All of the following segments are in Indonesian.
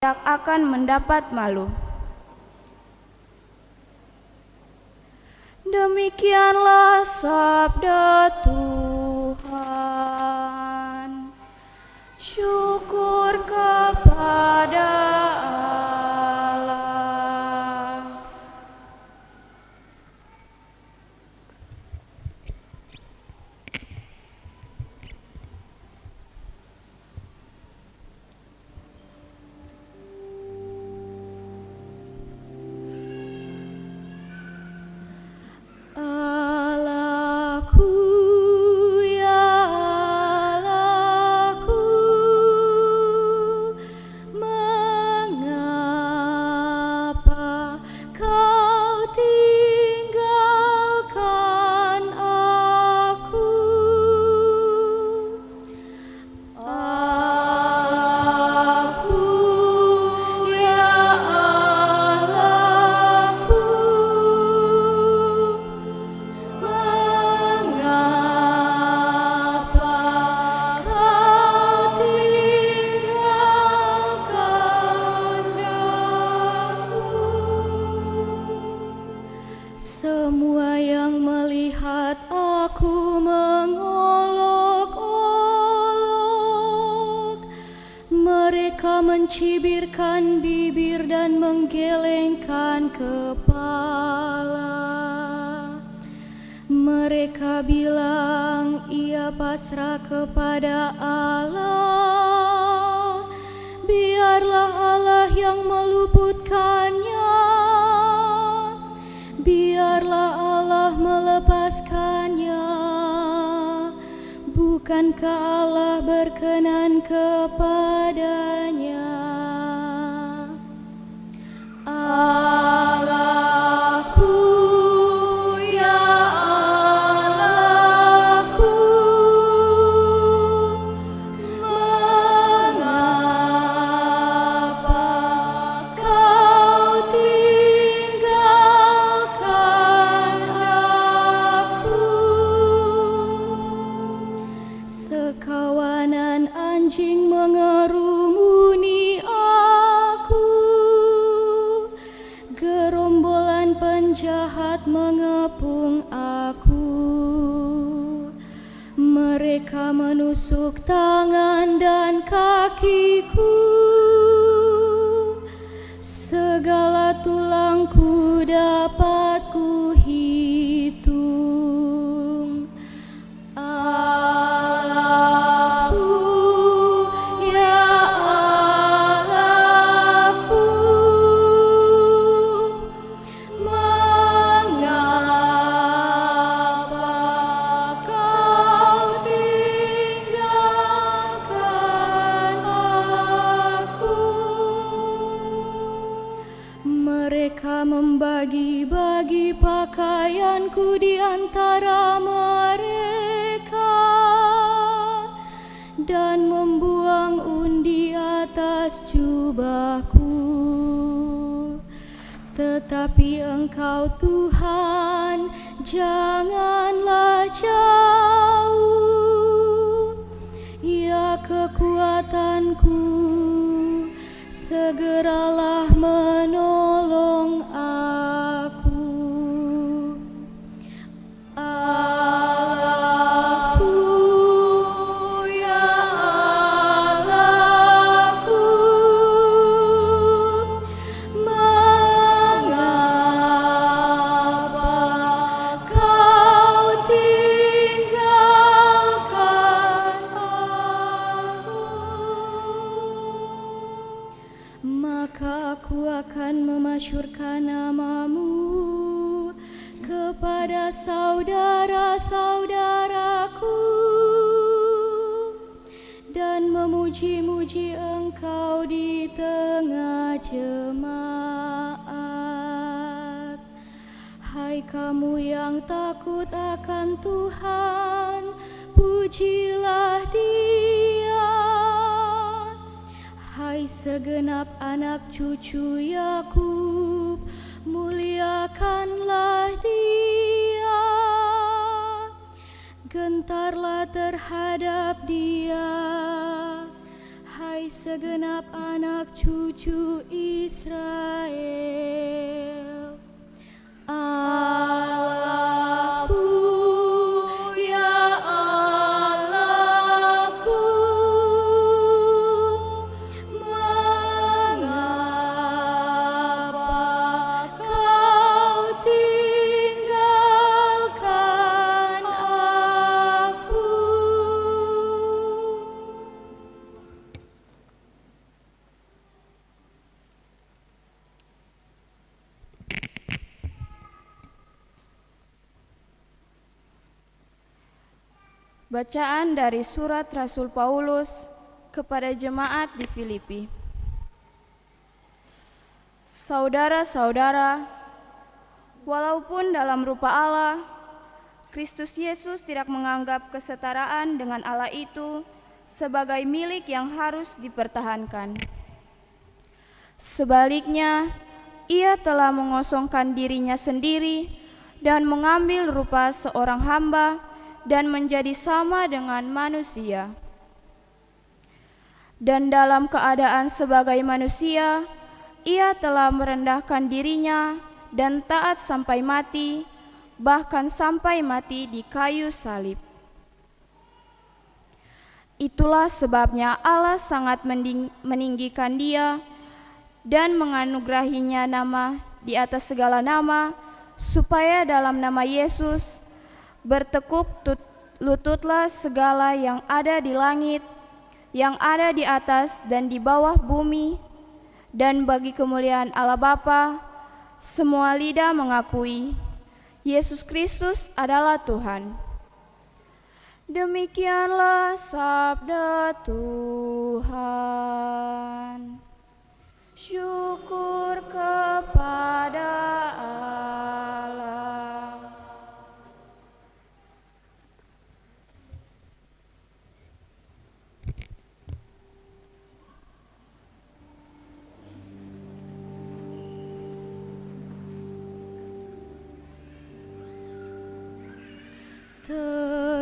akan mendapat malu. Demikianlah sabda Tuhan. Syukur kepada Allah. Semua yang melihat aku mengolok-olok. Mereka mencibirkan bibir dan menggelengkan kepala. Mereka bilang ia pasrah kepada Allah. Biarlah Allah yang meluputkannya. Biarlah Allah melepaskannya. Bukankah Allah berkenan kepadanya? Allahku, ya Allahku, mengapa kau tinggalkan aku? Sekawanan anjing mengerumuni aku. Gerombolan penjahat mengepung aku. Mereka menusuk tangan dan kakiku. Segala tulangku dapat kuhitung. Allahku, ya Allahku, mengapa kau tinggalkan aku? Mereka membagi-bagi pakaianku di antara mereka dan membuang undi atas jubahku. Tetapi Engkau Tuhan, janganlah jauh. Ya kekuatanku, segeralah menolong aku. Allahku, ya Allahku, mengapa kau tinggalkan aku? Maka aku akan memasyurkan namamu kepada saudara-saudaraku dan memuji-muji Engkau di tengah jemaat. Hai kamu yang takut akan Tuhan, pujilah Dia. Hai segenap anak cucu Yakub, muliakanlah Dia. Gentarlah terhadap Dia, hai hai segenap anak cucu Israel. Allahku, ya Allahku, mengapa kau tinggalkan aku? Bacaan dari surat Rasul Paulus kepada jemaat di Filipi. Saudara-saudara, walaupun dalam rupa Allah, Kristus Yesus tidak menganggap kesetaraan dengan Allah itu sebagai milik yang harus dipertahankan. Sebaliknya, Ia telah mengosongkan dirinya sendiri dan mengambil rupa seorang hamba dan menjadi sama dengan manusia. Dan dalam keadaan sebagai manusia, Ia telah merendahkan dirinya dan taat sampai mati, bahkan sampai mati di kayu salib. Itulah sebabnya Allah sangat meninggikan Dia dan menganugerahinya nama di atas segala nama, supaya dalam nama Yesus bertekuk lututlah segala yang ada di langit, yang ada di atas dan di bawah bumi, dan bagi kemuliaan Allah Bapa, semua lidah mengakui Yesus Kristus adalah Tuhan. Demikianlah sabda Tuhan. Syukur kepada Allah.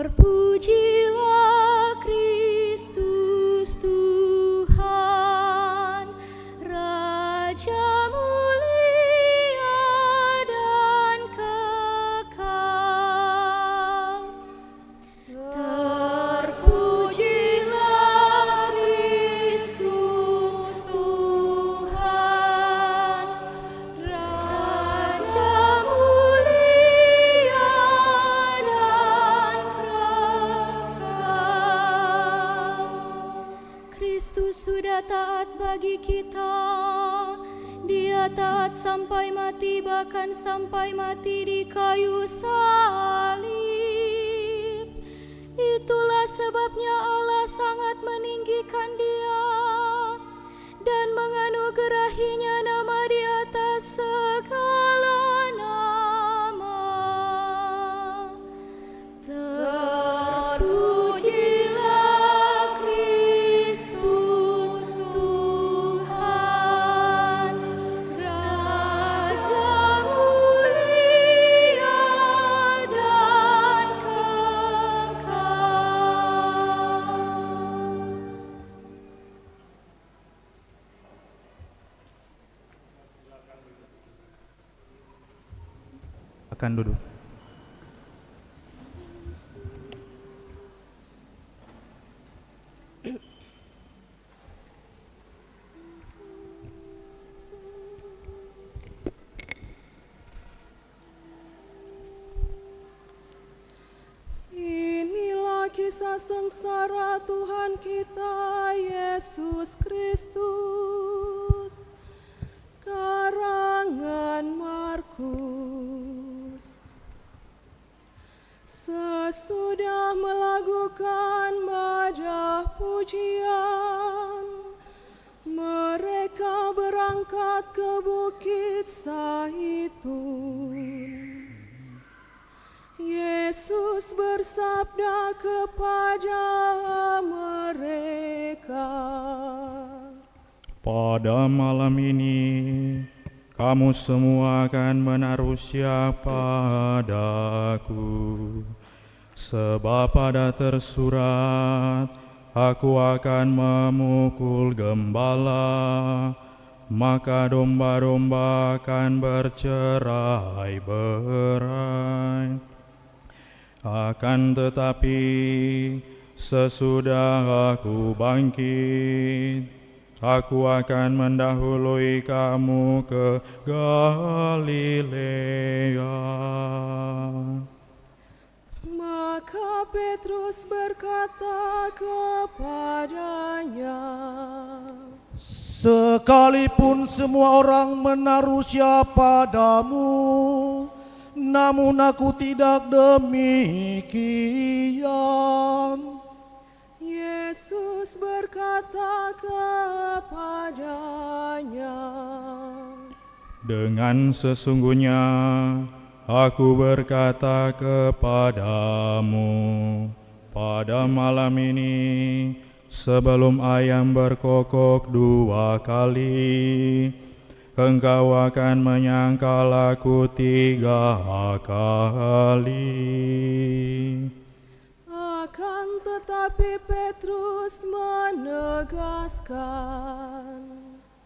Terpujilah Kristus Tuhan, Raja mulia dan kekal. Terpujilah Kristus Tuhan, Raja mulia dan kekal. Kristus sudah taat bagi kita. Dia taat sampai mati, bahkan sampai mati di kayu salib. Itulah sebabnya Allah sangat meninggikan Dia dan menganugerahinya nama di atas segala nama. Terpujilah Kristus Tuhan, Raja mulia dan kekal. Akan duduk. Inilah kisah sengsara Tuhan kita Yesus Kristus. Karangan Markus. Sesudah melakukan majah pujian, mereka berangkat ke Bukit Zaitun. Yesus bersabda kepada mereka, Pada malam ini, kamu semua akan menaruh siapa padaku. Sebab pada tersurat, aku akan memukul gembala, maka domba-domba akan bercerai-berai. Akan tetapi sesudah aku bangkit, aku akan mendahului kamu ke Galilea. Maka Petrus berkata kepadanya, sekalipun semua orang menaruh padamu, namun aku tidak demikian. Yesus berkata kepadanya, Dengan sesungguhnya aku berkata kepadamu, pada malam ini sebelum ayam berkokok 2 kali, engkau akan menyangkal aku 3 kali. akan tetapi Petrus menegaskan,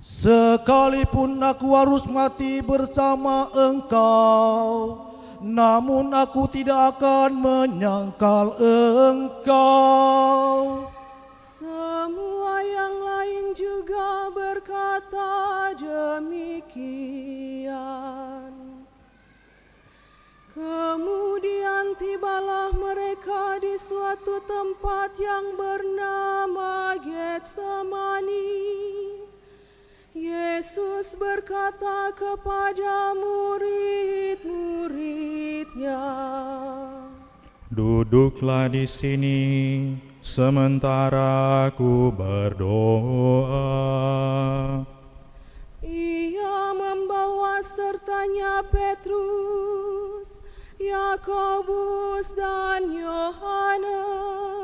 Sekalipun aku harus mati bersama engkau, namun aku tidak akan menyangkal engkau. semua yang lain juga berkata demikian. Kemudian tibalah mereka di suatu tempat yang bernama Getsemani. Yesus berkata kepada murid-muridnya, Duduklah di sini sementara aku berdoa. Ia membawa sertanya Petrus, Yakobus dan Yohanes.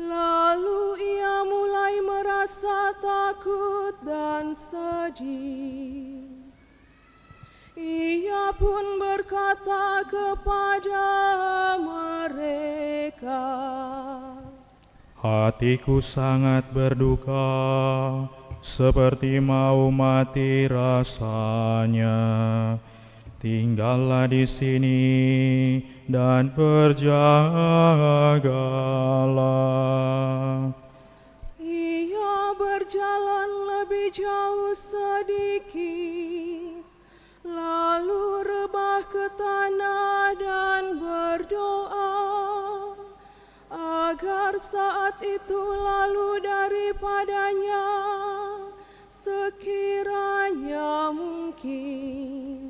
Lalu ia mulai merasa takut dan sedih. Ia pun berkata kepada mereka, Hatiku sangat berduka, seperti mau mati rasanya. Tinggallah di sini dan berjagalah. ia berjalan lebih jauh sedikit, lalu rebah ke tanah dan berdoa, agar saat itu lalu daripadanya sekiranya mungkin.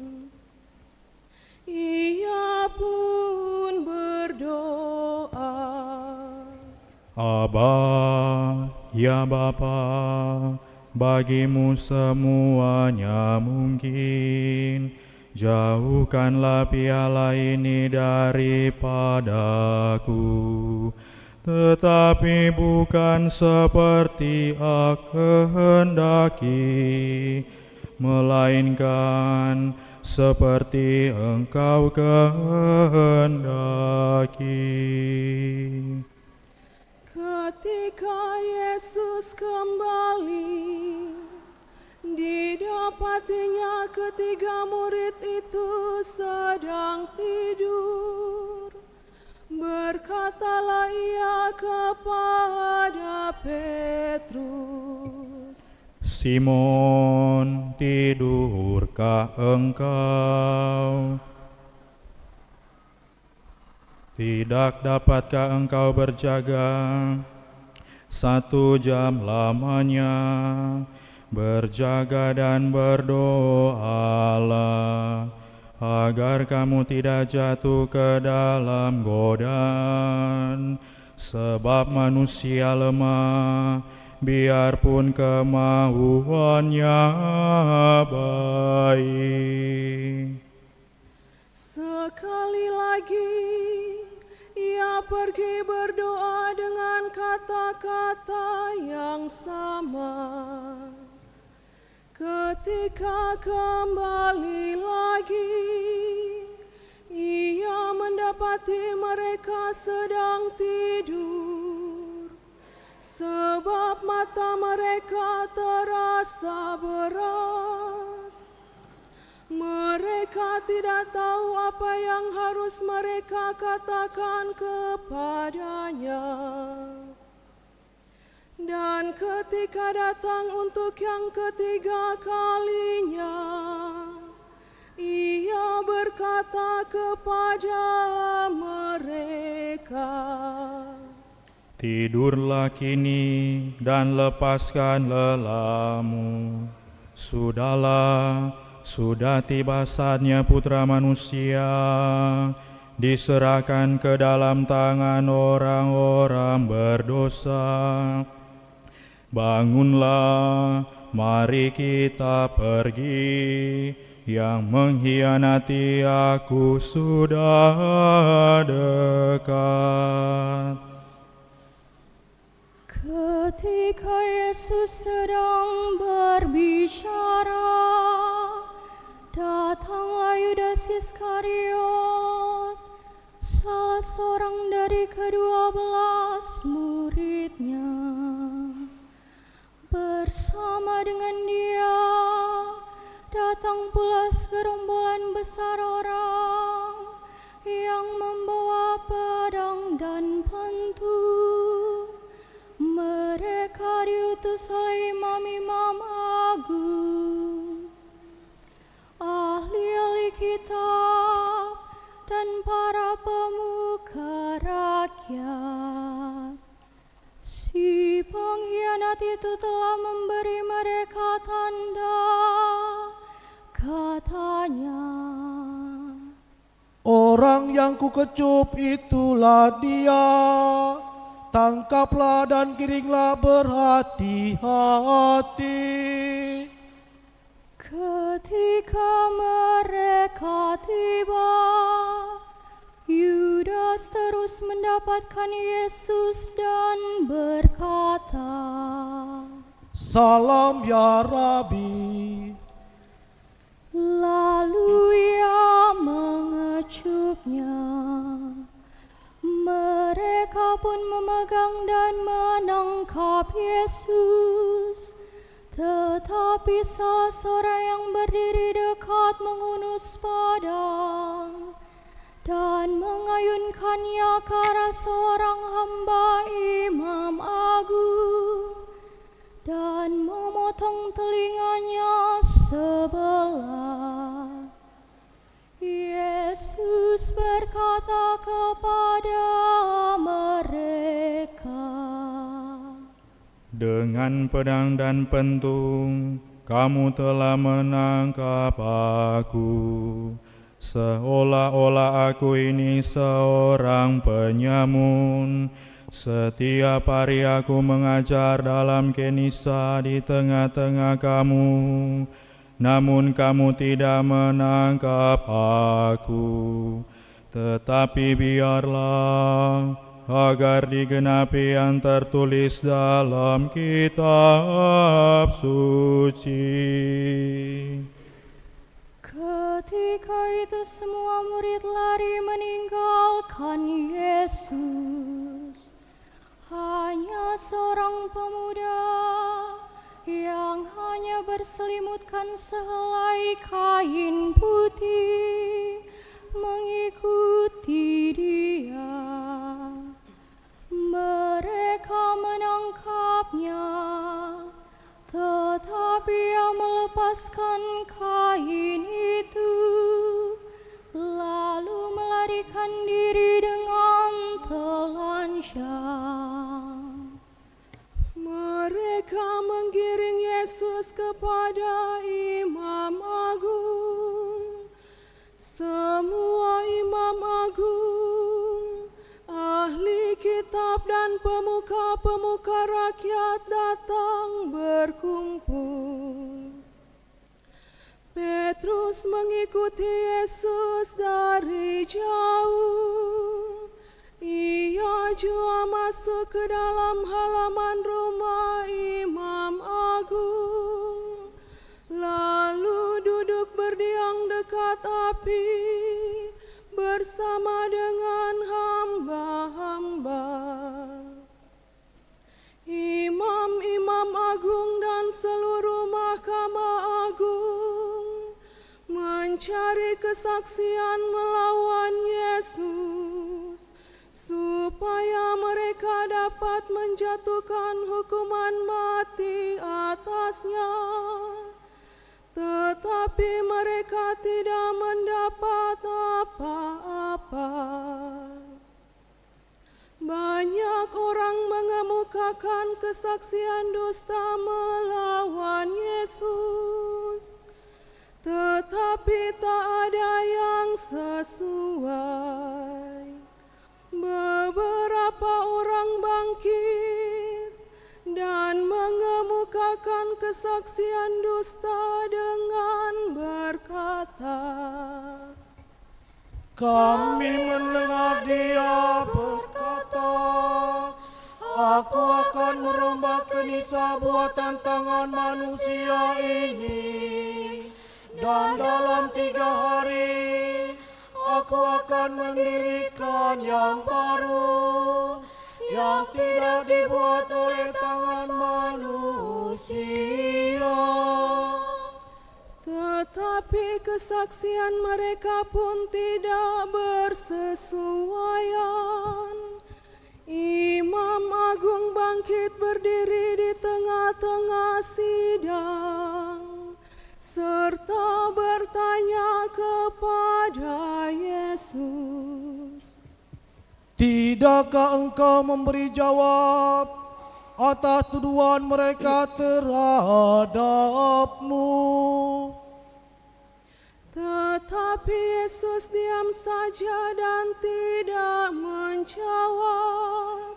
Ia pun berdoa, Aba, ya Bapa, bagimu semuanya mungkin. Jauhkanlah piala ini daripadaku, tetapi bukan seperti aku kehendaki, melainkan seperti Engkau kehendaki. ketika Yesus kembali, didapatinya ketiga murid itu sedang tidur. Berkatalah ia kepada Petrus, Simon, tidurkah engkau? Tidak dapatkah engkau berjaga 1 jam lamanya? Berjaga dan berdoalah, agar kamu tidak jatuh ke dalam godaan. Sebab manusia lemah, biarpun kemauannya baik. sekali lagi ia pergi berdoa dengan kata-kata yang sama. Ketika kembali lagi, ia mendapati mereka sedang tidur. sebab mata mereka terasa berat. Mereka tidak tahu apa yang harus mereka katakan kepadanya. Dan ketika datang untuk yang ketiga kalinya, ia berkata kepada mereka, "Tidurlah kini dan lepaskan lelahmu. Sudahlah, sudah tiba saatnya Putra Manusia diserahkan ke dalam tangan orang-orang berdosa. Bangunlah, mari kita pergi. Yang mengkhianati aku sudah dekat." Ketika Yesus sedang berbicara, datanglah Yudas Iskariot, salah seorang dari ke-12 muridnya. Bersama dengan dia datang pula segerombolan besar orang yang membawa pedang dan pantu. Mereka diutus oleh imam-imam agung, ahli-ahli kitab, dan para pemuka rakyat. Si pengkhianat itu telah memberi mereka tanda, katanya, Orang yang kukecup itulah dia. Tangkaplah dan giringlah berhati-hati. ketika mereka tiba, Yudas terus mendapatkan Yesus dan berkata, Salam ya Rabi. lalu ia mengecupnya. Mereka pun memegang dan menangkap Yesus. Tetapi salah seorang yang berdiri dekat menghunus pedang dan mengayunkannya ke arah seorang hamba imam agung dan memotong telinganya sebelah. Yesus berkata kepada mereka, Dengan pedang dan pentung, kamu telah menangkap aku. Seolah-olah aku ini seorang penyamun. Setiap hari aku mengajar dalam kenisa di tengah-tengah kamu. Namun kamu tidak menangkap aku. Tetapi biarlah agar digenapi yang tertulis dalam kitab suci. ketika itu semua murid lari meninggalkan Yesus. Hanya seorang pemuda yang hanya berselimutkan sehelai kain putih mengikuti dia. Mereka menangkapnya, tetapi ia melepaskan kain itu, lalu melarikan diri dengan telanjang. Mereka menggiring Yesus kepada imam agung. Semua imam agung, ahli kitab dan pemuka-pemuka rakyat datang berkumpul. Petrus mengikuti Yesus dari jauh. Ia juga masuk ke dalam halaman rumah imam agung, lalu duduk berdiam dekat api bersama dengan hamba-hamba. mencari kesaksian melawan Yesus, supaya mereka dapat menjatuhkan hukuman mati atasnya. Tetapi mereka tidak mendapat apa-apa. Banyak orang mengemukakan kesaksian dusta melawan Yesus, tetapi tak ada yang sesuai. Beberapa orang bangkit dan mengemukakan kesaksian dusta dengan berkata, Kami mendengar dia berkata, Aku akan merombak kenisa buatan tangan manusia ini, dan dalam 3 hari aku akan mendirikan yang baru, yang tidak dibuat oleh tangan manusia. Tetapi kesaksian mereka pun tidak bersesuaian. Imam Agung bangkit berdiri di tengah-tengah sidang, serta bertanya kepada Yesus, Tidakkah engkau memberi jawab atas tuduhan mereka terhadapmu? Tetapi Yesus diam saja dan tidak menjawab.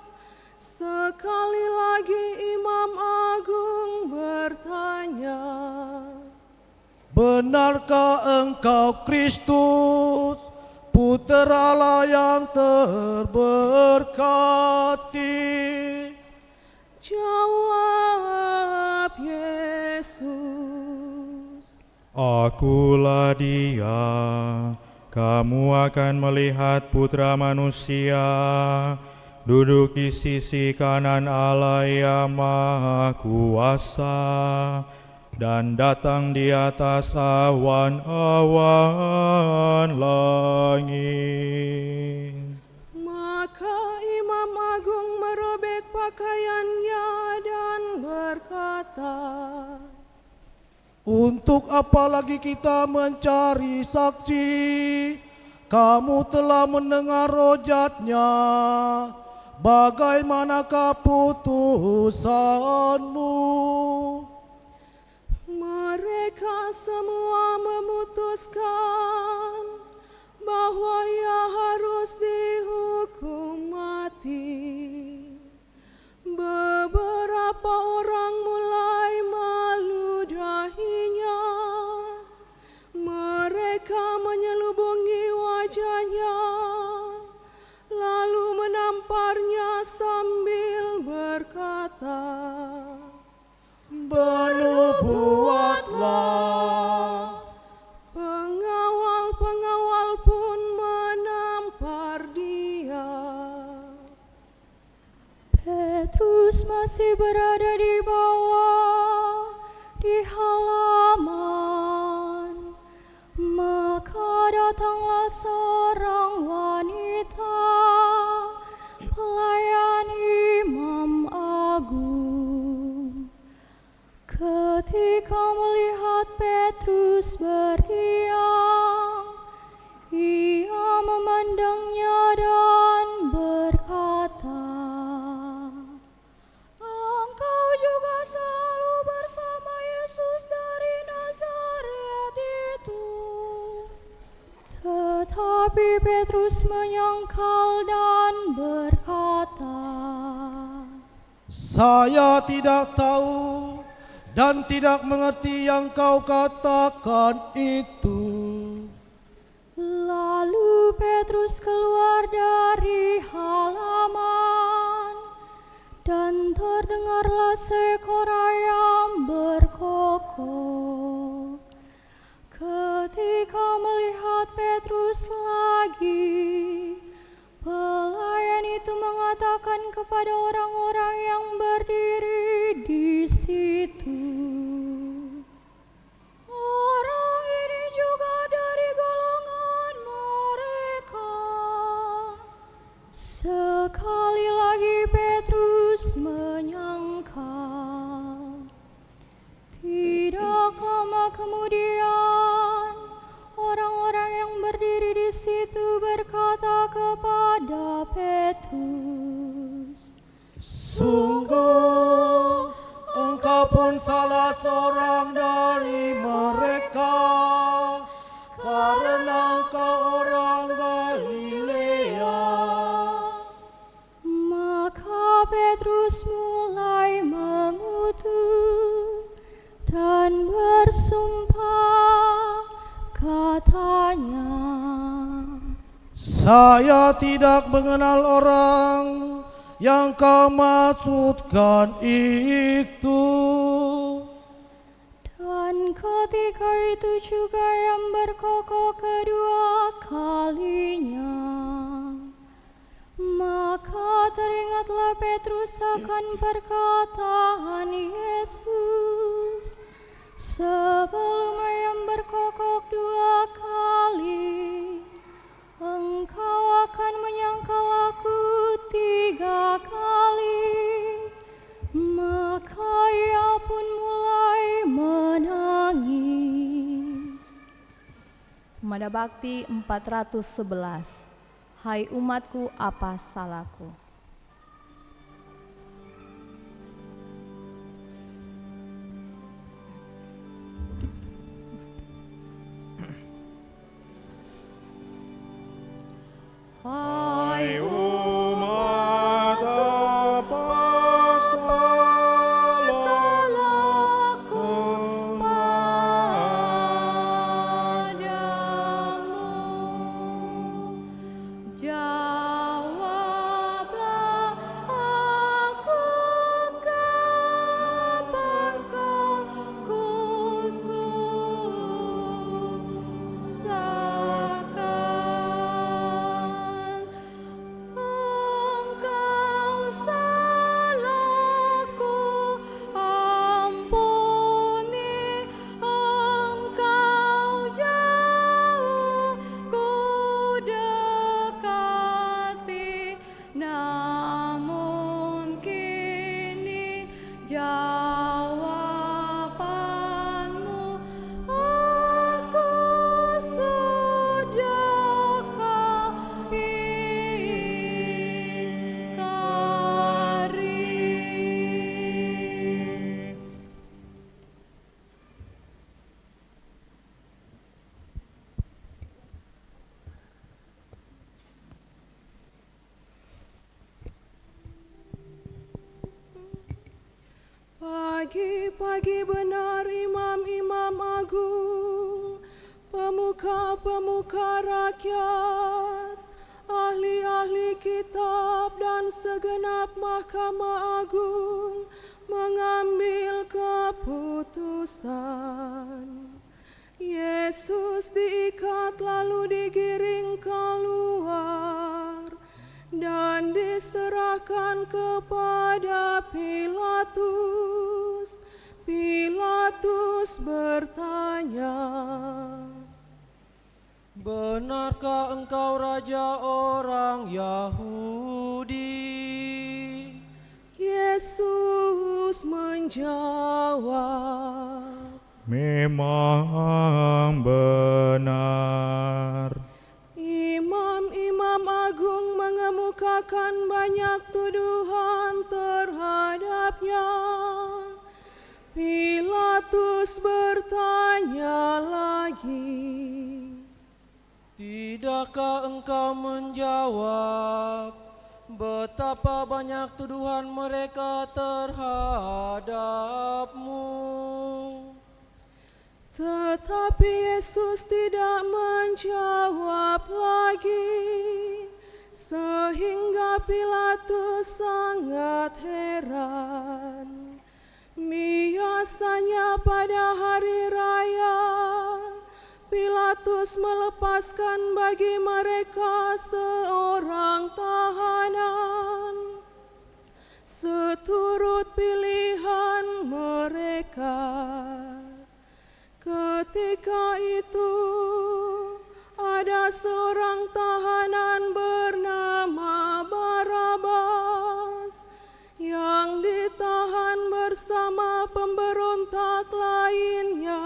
Sekali lagi Imam Agung bertanya, Benarkah engkau Kristus, Putera Allah yang terberkati? Jawab Yesus, Akulah dia. Kamu akan melihat Putra Manusia duduk di sisi kanan Allah yang Maha Kuasa dan datang di atas awan-awan langit. maka Imam Agung merobek pakaiannya dan berkata, Untuk apa lagi kita mencari saksi? Kamu telah mendengar rojatnya. Bagaimanakah putusanmu? mereka semua memutuskan bahwa ia harus dihukum mati. Beberapa orang mulai meludahinya. Mereka menyelubungi wajahnya, lalu menamparnya sambil berkata, Bernubuatlah. Pengawal-pengawal pun menampar dia. Petrus masih berada di bawah, di halaman. Maka datanglah seorang wanita, pelayan Imam Agung. Ketika melihat Petrus berdiam, ia memandangnya dan berkata, Engkau juga selalu bersama Yesus dari Nazaret itu. Tetapi Petrus menyangkal dan berkata, Saya tidak tahu dan tidak mengerti yang kau katakan itu. Lalu Petrus keluar dari halaman, dan terdengarlah seekor ayam berkokok. Ketika melihat Petrus lagi, pelayan itu mengatakan kepada orang-orang yang berdiri di situ, Orang ini juga dari tenang kau orang Galilea. Maka Petrus mulai mengutuk dan bersumpah, katanya, Saya tidak mengenal orang yang kau maksudkan itu. Dan ketika itu juga yang berkokok kedua kalinya. Maka teringatlah Petrus akan perkataan Yesus, sebelum ayam berkokok dua kali, engkau akan menyangkal aku 3 kali. Maka ia pun mulai menangis. Mada Bakti 411. Hai umatku, apa salahku? Hai umat, apa salahku padamu? Jawablah aku kapan kau kususahkan. Engkau salahku ampuni, engkau jauh ku dekati, namun kini jawabanmu aku sudah ingkari. Pagi-pagi benar imam-imam agung, pemuka-pemuka rakyat, ahli-ahli kitab dan segenap mahkamah agung mengambil keputusan. Yesus diikat lalu digiring keluar dan diserahkan kepada Pilatus. Pilatus bertanya, Benarkah engkau raja orang Yahudi? Yesus menjawab, memang benar. Imam-imam agung mengemukakan banyak tuduhan terhadapnya. Pilatus bertanya lagi, Tidakkah engkau menjawab betapa banyak tuduhan mereka terhadapmu? Tetapi Yesus tidak menjawab lagi, sehingga Pilatus sangat heran. Biasanya pada hari raya, Pilatus melepaskan bagi mereka seorang tahanan, seturut pilihan mereka. Ketika itu, ada seorang tahanan bernama Barabas yang ditahan bersama pemberontak lainnya.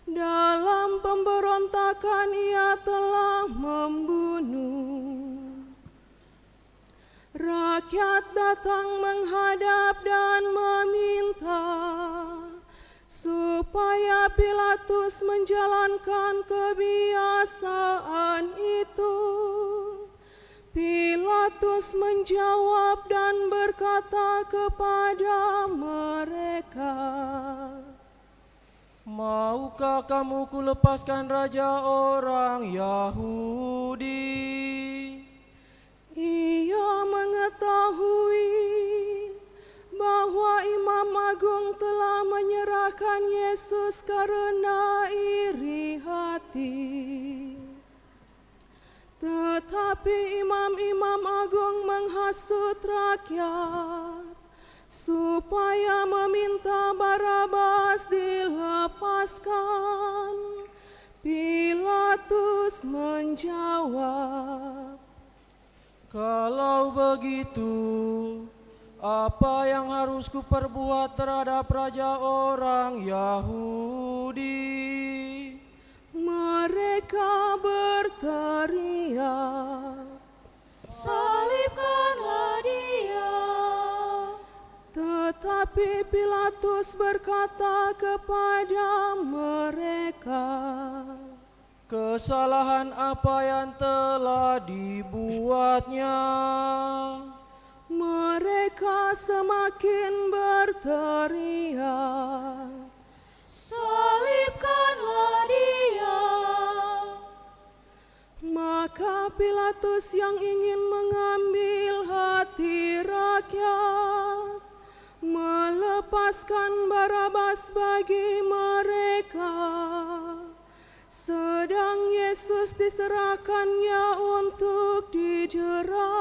Dalam pemberontakan ia telah membunuh. Rakyat datang menghadap dan meminta supaya Pilatus menjalankan kebiasaan itu. Pilatus menjawab dan berkata kepada mereka, Maukah kamu kulepaskan raja orang Yahudi? Ia mengetahui bahwa Imam Agung telah menyerahkan Yesus karena iri hati. Tetapi imam-imam agung menghasut rakyat supaya meminta Barabas dilepaskan. Pilatus menjawab, Kalau begitu, apa yang harus kuperbuat terhadap raja orang Yahudi? mereka berteriak, Salibkanlah dia. tetapi Pilatus berkata kepada mereka, Kesalahan apa yang telah dibuatnya? Mereka semakin berteriak, Salibkanlah dia. maka Pilatus yang ingin mengambil hati rakyat melepaskan Barabas bagi mereka, sedang Yesus diserahkannya untuk didera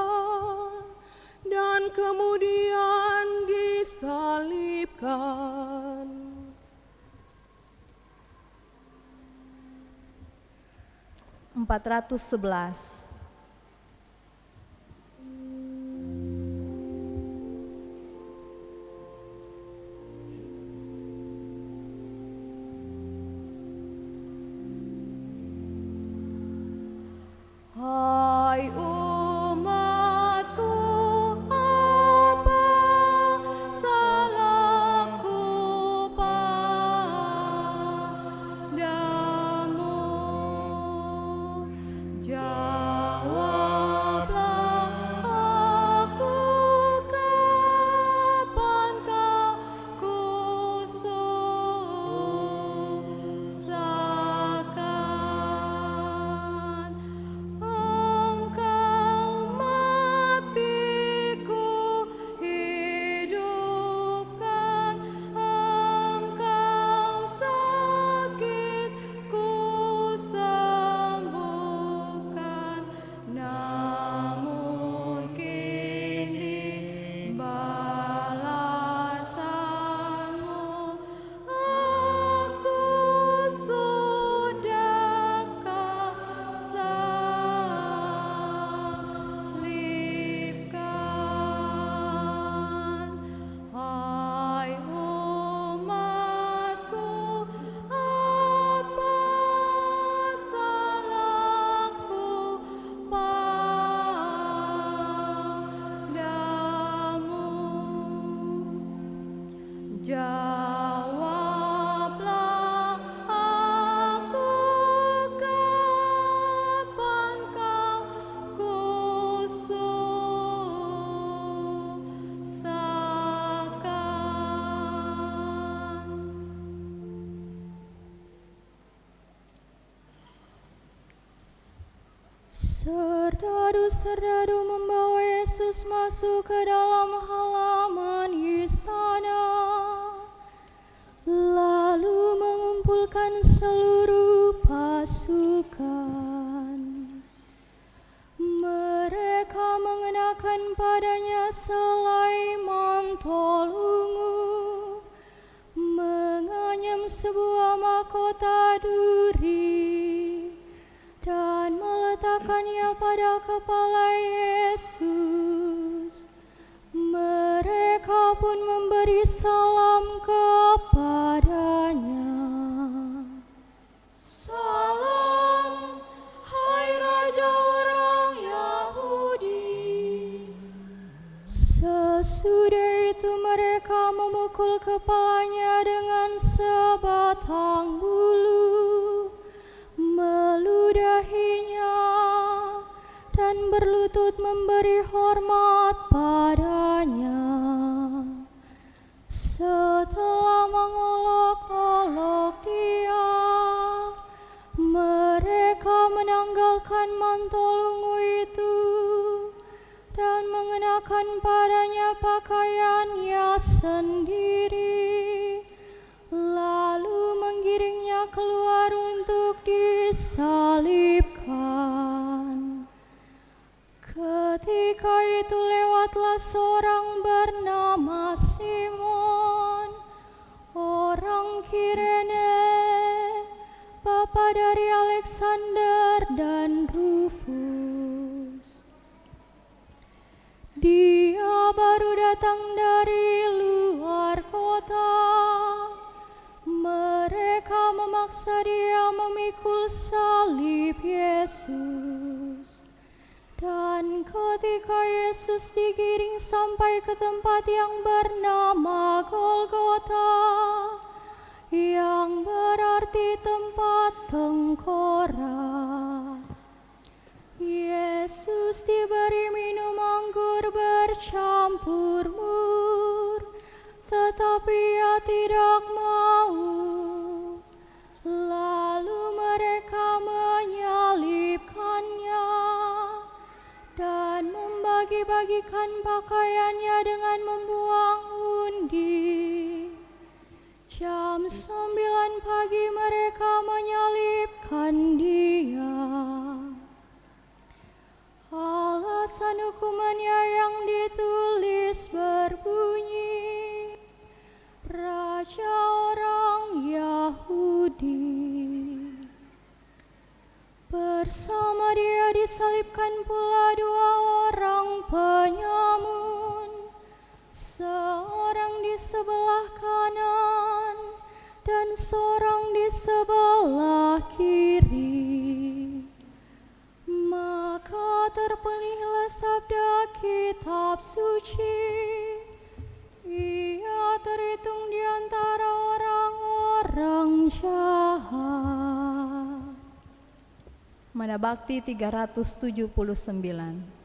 dan kemudian disalibkan. (411) Hai umatku, apa salahku padamu? Jawablah aku, kapan kau kususahkan? Engkau matiku hidupkan, engkau sakitku sembuhkan, namun kini balasanmu aku sudah salibkan. Hai umatku, apa salahku padamu? Jawablah aku, kapan kau kususahkan? Serdadu-serdadu membawa Yesus masuk ke dalam halaman istana, lalu mengumpulkan seluruh pasukan. Mereka mengenakan padanya selai mantel ungu, menganyam sebuah mahkota duri, dan meletakkannya pada kepala Yesus. Mereka pun memberi salam kepadanya. Salam, hai Raja orang Yahudi. Sesudah itu mereka memukul kepalanya dengan sebuah berlutut memberi hormat padanya. Setelah mengolok-olok Dia, mereka menanggalkan mantel ungu itu dan mengenakan padanya pakaiannya sendiri, lalu menggiringnya keluar untuk disalibkan. Ketika itu lewatlah seorang bernama Simon, orang Kirene, bapa dari Alexander dan Rufus. Dia baru datang dari luar kota. Mereka memaksa dia memikul salib Yesus. Dan ketika Yesus digiring sampai ke tempat yang bernama Golgota, yang berarti tempat tengkorak, Yesus diberi minum anggur bercampur mur, tetapi Ia tidak mau. Lalu mereka menyalibkannya dan membagi-bagikan pakaiannya dengan membuang undi. Jam 9 pagi mereka menyalibkan Dia. Alasan hukumannya yang ditulis berbunyi, Raja orang Yahudi. Bersama Dia disalibkan pula 2 orang penyamun, seorang di sebelah kanan dan seorang di sebelah kiri. Maka terpenuhilah sabda kitab suci, Ia terhitung di antara orang-orang jahat. Mana Bakti 379.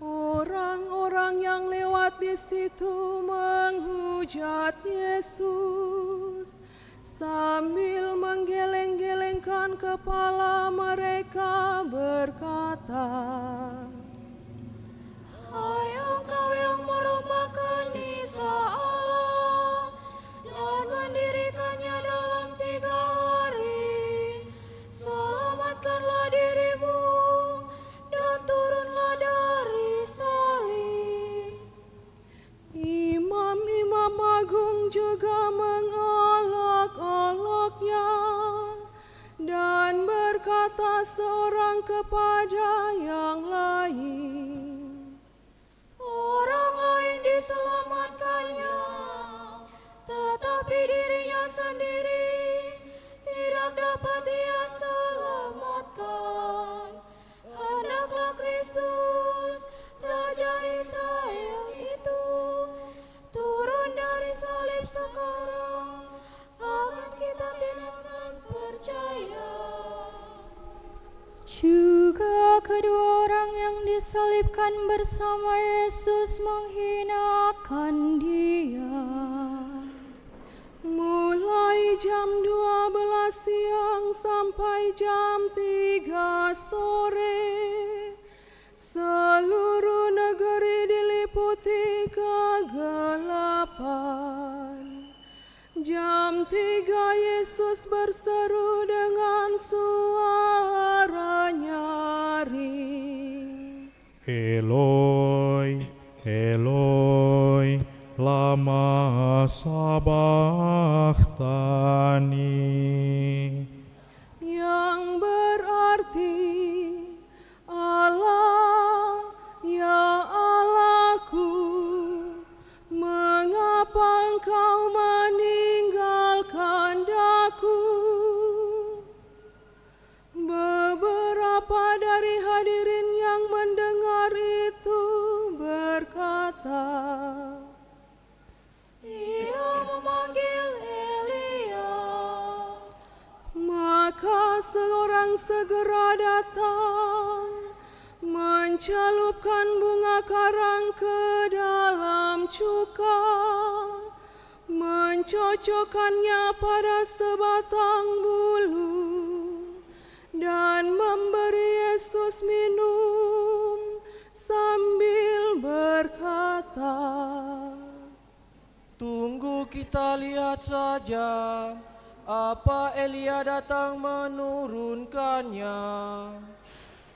Orang-orang yang lewat di situ menghujat Yesus sambil menggeleng-gelengkan kepala mereka berkata, Hai Engkau yang merupakan Isa Allah dan mendirikannya dalam 3 hari, selamatkanlah dirimu dan turunlah dari salib. Imam-imam agung juga mengolok-oloknya dan berkata seorang kepada yang lain, Orang lain diselamatkannya, tetapi dirinya sendiri tidak dapat Ia selamatkan. disalibkan bersama Yesus menghinakan Dia. Mulai jam 12 siang sampai jam 3 sore, seluruh negeri diliputi kegelapan. Jam 3 Yesus berseru dengan suara nyaring, Eloi, Eloi, lama sabachthani. yang berarti, Allah, ya Allahku, mengapa Engkau meninggalkan daku? Beberapa dari hadirin yang mendengar itu berkata, Ia memanggil Elia. maka seorang segera datang, mencalupkan bunga karang ke dalam cuka, mencocokkannya pada sebatang bulu, dan memberi Yesus minum sambil berkata, Tunggu kita lihat saja apa Elia datang menurunkannya.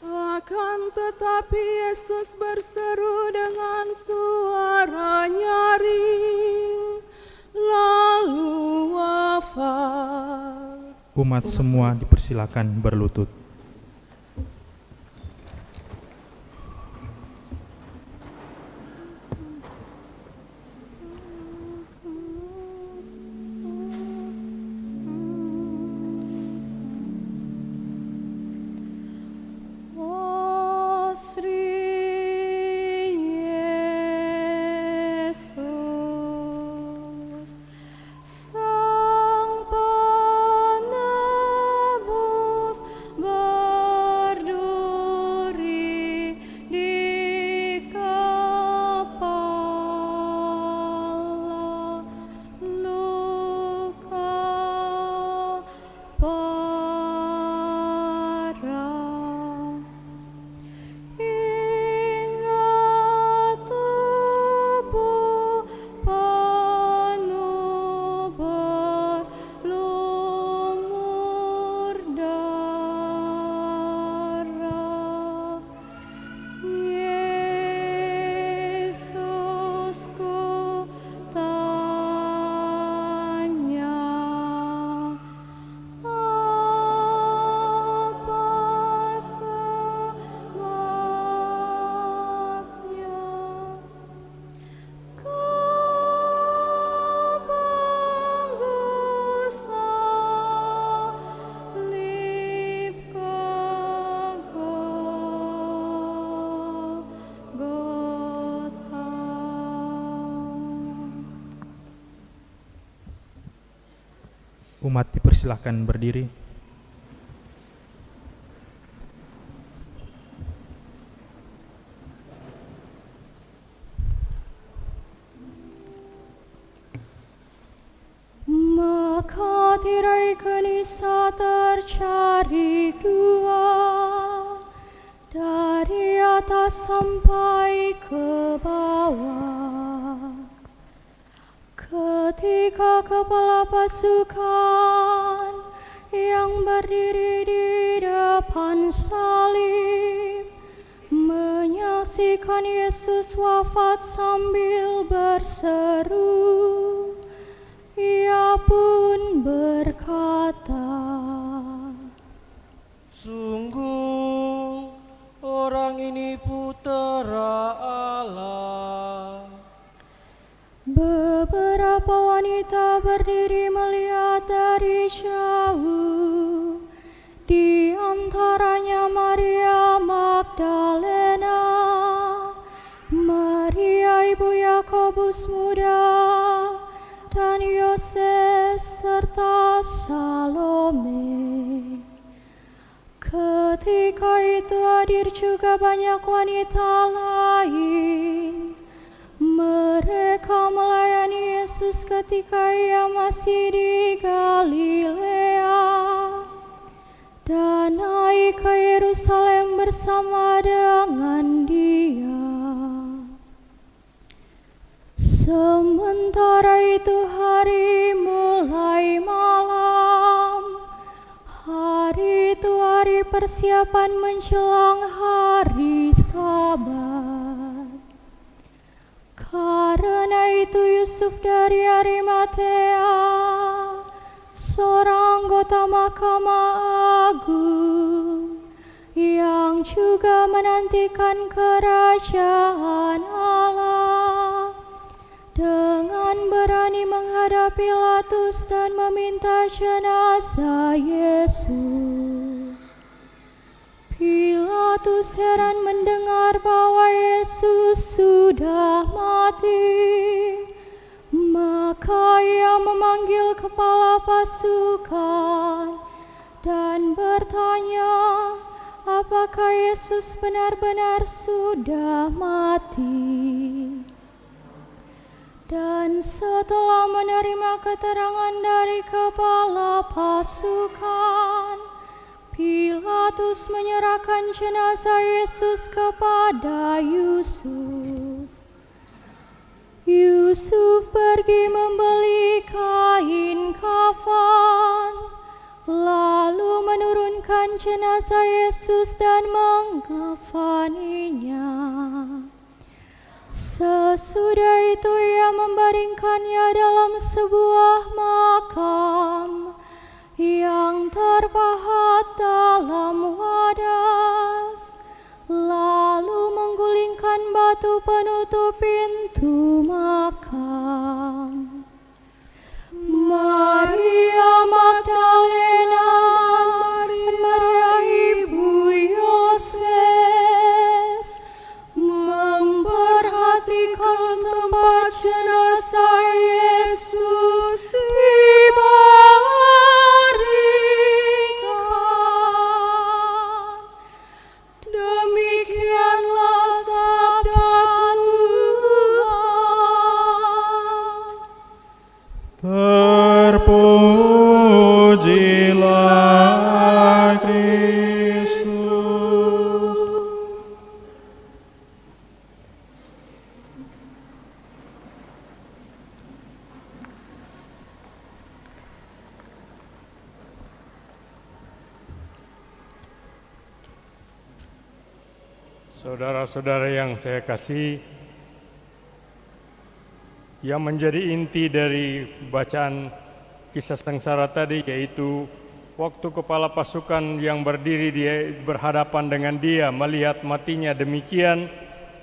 Akan tetapi Yesus berseru dengan suara nyaring, lalu wafat. Umat semua dipersilakan berlutut. Oh Sri Yesus, Sang Penebus berduri di kepala luka parah. Ingat tubuh penuh berlumur darah. Yesusku tanya, apa sebabnya kau panggul salib ke Golgota? Umat dipersilakan berdiri. Maka tirai gelisah tercari dua, dari atas sampai ke bawah. Ketika kepala pasukan yang berdiri di depan salib menyaksikan Yesus wafat sambil berseru, ia pun berkata, Sungguh orang ini putera Allah. beberapa wanita berdiri melihat dari jauh, di antaranya Maria Magdalena, Maria ibu Yakobus muda, dan Yoses serta Salome. Ketika itu hadir juga banyak wanita lain. Mereka melayani Yesus ketika ia masih di Galilea dan naik ke Yerusalem bersama dengan dia. Sementara itu hari mulai malam. Hari itu hari persiapan menjelang hari Sabat. Karena itu Yusuf dari Arimatea, seorang anggota Mahkamah Agung, yang juga menantikan kerajaan Allah, dengan berani menghadap Pilatus dan meminta jenazah Yesus. Pilatus heran mendengar bahwa Yesus sudah mati. Maka ia memanggil kepala pasukan dan bertanya, apakah Yesus benar-benar sudah mati? Dan setelah menerima keterangan dari kepala pasukan, Pilatus menyerahkan jenazah Yesus kepada Yusuf. Yusuf pergi membeli kain kafan, lalu menurunkan jenazah Yesus dan mengkafaninya. Sesudah itu ia membaringkannya dalam sebuah makam yang terpahat dalam wadas, lalu menggulingkan batu penutup pintu makam. Maria Magdalena dan Maria ibu Yoses memperhatikan tempat jenazah Yesus dibaringkan. Demikianlah sabda Tuhan. Terpujilah Kristus. Saudara-saudara yang saya kasih, yang menjadi inti dari bacaan kisah sengsara tadi yaitu waktu kepala pasukan yang berdiri berhadapan dengan dia melihat matinya demikian,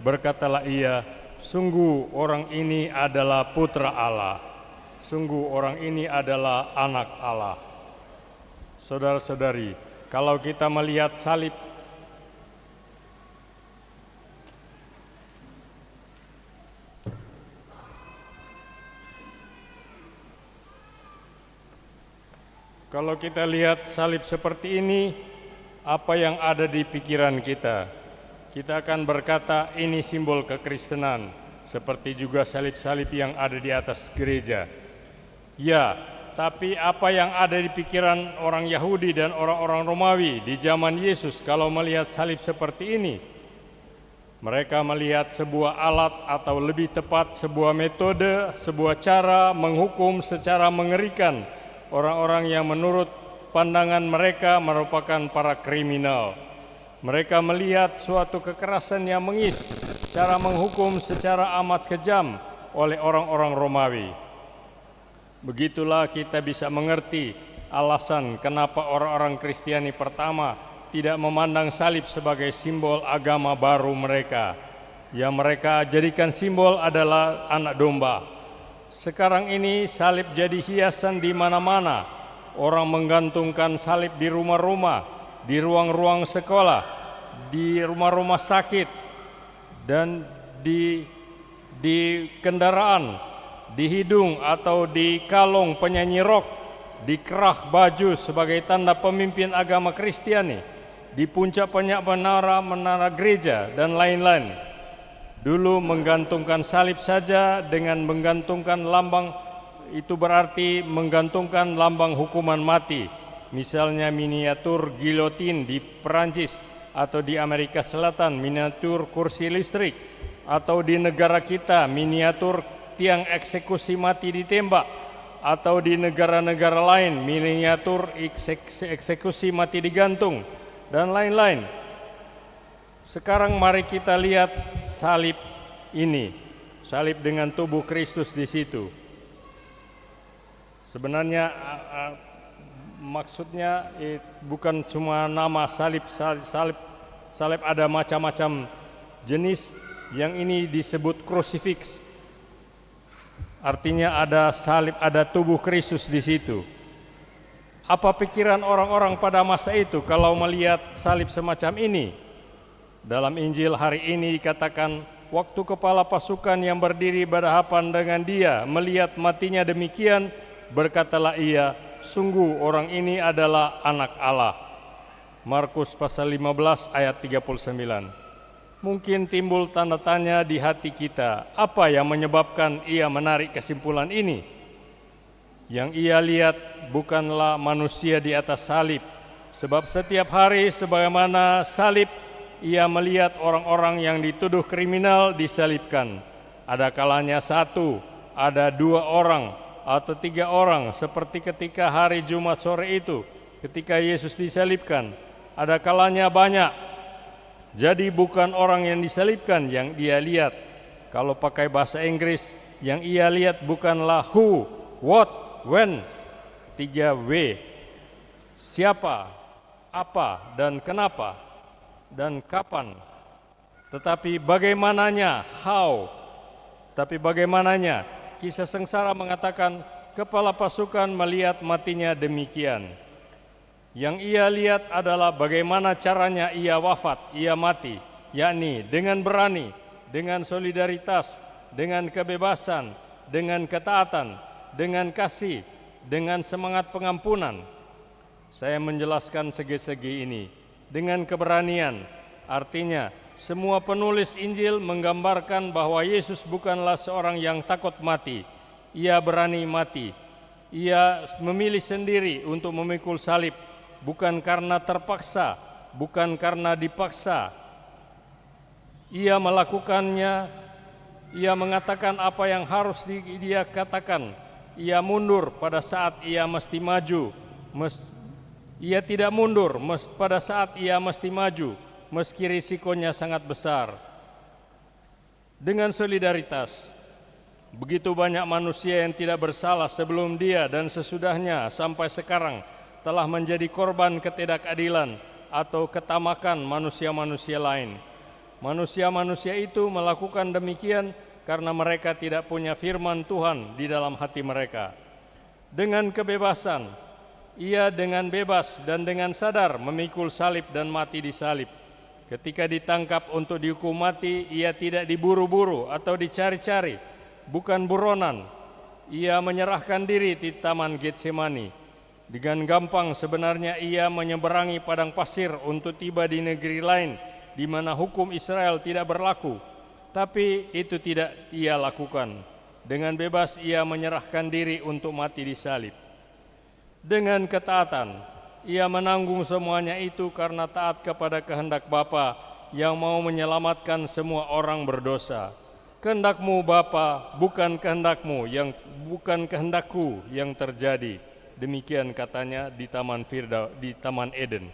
berkatalah ia, sungguh orang ini adalah putra Allah, sungguh orang ini adalah anak Allah. Saudara-saudari, kalau kita melihat salib, kalau kita lihat salib seperti ini, apa yang ada di pikiran kita? Kita akan berkata ini simbol kekristenan, seperti juga salib-salib yang ada di atas gereja. Ya, tapi apa yang ada di pikiran orang Yahudi dan orang-orang Romawi di zaman Yesus kalau melihat salib seperti ini? Mereka melihat sebuah alat atau lebih tepat sebuah metode, sebuah cara menghukum secara mengerikan orang-orang yang menurut pandangan mereka merupakan para kriminal. Mereka melihat suatu kekerasan yang mengis, cara menghukum secara amat kejam oleh orang-orang Romawi. Begitulah kita bisa mengerti alasan kenapa orang-orang Kristiani pertama tidak memandang salib sebagai simbol agama baru mereka. Yang mereka jadikan simbol adalah anak domba. Sekarang ini salib jadi hiasan di mana-mana. Orang menggantungkan salib di rumah-rumah, di ruang-ruang sekolah, di rumah-rumah sakit, dan di kendaraan, di hidung atau di kalung penyanyi rock, di kerah baju sebagai tanda pemimpin agama Kristiani. di puncak menara gereja, dan lain-lain. Dulu menggantungkan salib saja dengan menggantungkan lambang, itu berarti menggantungkan lambang hukuman mati. Misalnya miniatur gilotin di Perancis, atau di Amerika Selatan miniatur kursi listrik, atau di negara kita miniatur tiang eksekusi mati ditembak, atau di negara-negara lain miniatur eksekusi mati digantung, dan lain-lain. Sekarang mari kita lihat salib ini, salib dengan tubuh Kristus di situ. Sebenarnya maksudnya bukan cuma nama salib ada macam-macam jenis. Yang ini disebut crucifix. Artinya ada salib, ada tubuh Kristus di situ. Apa pikiran orang-orang pada masa itu kalau melihat salib semacam ini? Dalam Injil hari ini dikatakan, waktu kepala pasukan yang berdiri berhadapan dengan dia melihat matinya demikian, berkatalah ia, sungguh orang ini adalah anak Allah. Markus pasal 15 ayat 39. Mungkin timbul tanda tanya di hati kita, apa yang menyebabkan ia menarik kesimpulan ini? Yang ia lihat bukanlah manusia di atas salib, sebab setiap hari sebagaimana salib, ia melihat orang-orang yang dituduh kriminal disalibkan. Ada kalanya satu, ada dua orang, atau tiga orang, seperti ketika hari Jumat sore itu, ketika Yesus disalibkan. Ada kalanya banyak. Jadi bukan orang yang disalibkan yang dia lihat. Kalau pakai bahasa Inggris, yang ia lihat bukanlah who, what, when, 3W. Siapa, apa, dan kenapa, dan kapan. Tetapi bagaimananya, how. Tapi bagaimananya, kisah sengsara mengatakan, kepala pasukan melihat matinya demikian. Yang ia lihat adalah bagaimana caranya ia wafat, ia mati, yakni dengan berani, dengan solidaritas, dengan kebebasan, dengan ketaatan, dengan kasih, dengan semangat pengampunan. Saya menjelaskan segi-segi ini. Dengan keberanian, artinya semua penulis Injil menggambarkan bahwa Yesus bukanlah seorang yang takut mati. Ia berani mati. Ia memilih sendiri untuk memikul salib, bukan karena terpaksa, bukan karena dipaksa. Ia melakukannya, ia mengatakan apa yang harus dia katakan. Ia mundur pada saat ia mesti maju. Ia tidak mundur pada saat ia mesti maju, meski risikonya sangat besar. Dengan solidaritas, begitu banyak manusia yang tidak bersalah sebelum dia dan sesudahnya sampai sekarang telah menjadi korban ketidakadilan atau ketamakan manusia-manusia lain. Manusia-manusia itu melakukan demikian karena mereka tidak punya firman Tuhan di dalam hati mereka. Dengan kebebasan, ia dengan bebas dan dengan sadar memikul salib dan mati di salib. Ketika ditangkap untuk dihukum mati, ia tidak diburu-buru atau dicari-cari, bukan buronan. Ia menyerahkan diri di Taman Getsemani. Dengan gampang sebenarnya ia menyeberangi padang pasir untuk tiba di negeri lain di mana hukum Israel tidak berlaku. Tapi itu tidak ia lakukan. Dengan bebas ia menyerahkan diri untuk mati di salib. Dengan ketaatan, ia menanggung semuanya itu karena taat kepada kehendak Bapa yang mau menyelamatkan semua orang berdosa. Kehendakmu Bapa, bukan kehendakmu, bukan kehendakku yang terjadi. Demikian katanya di Taman Eden.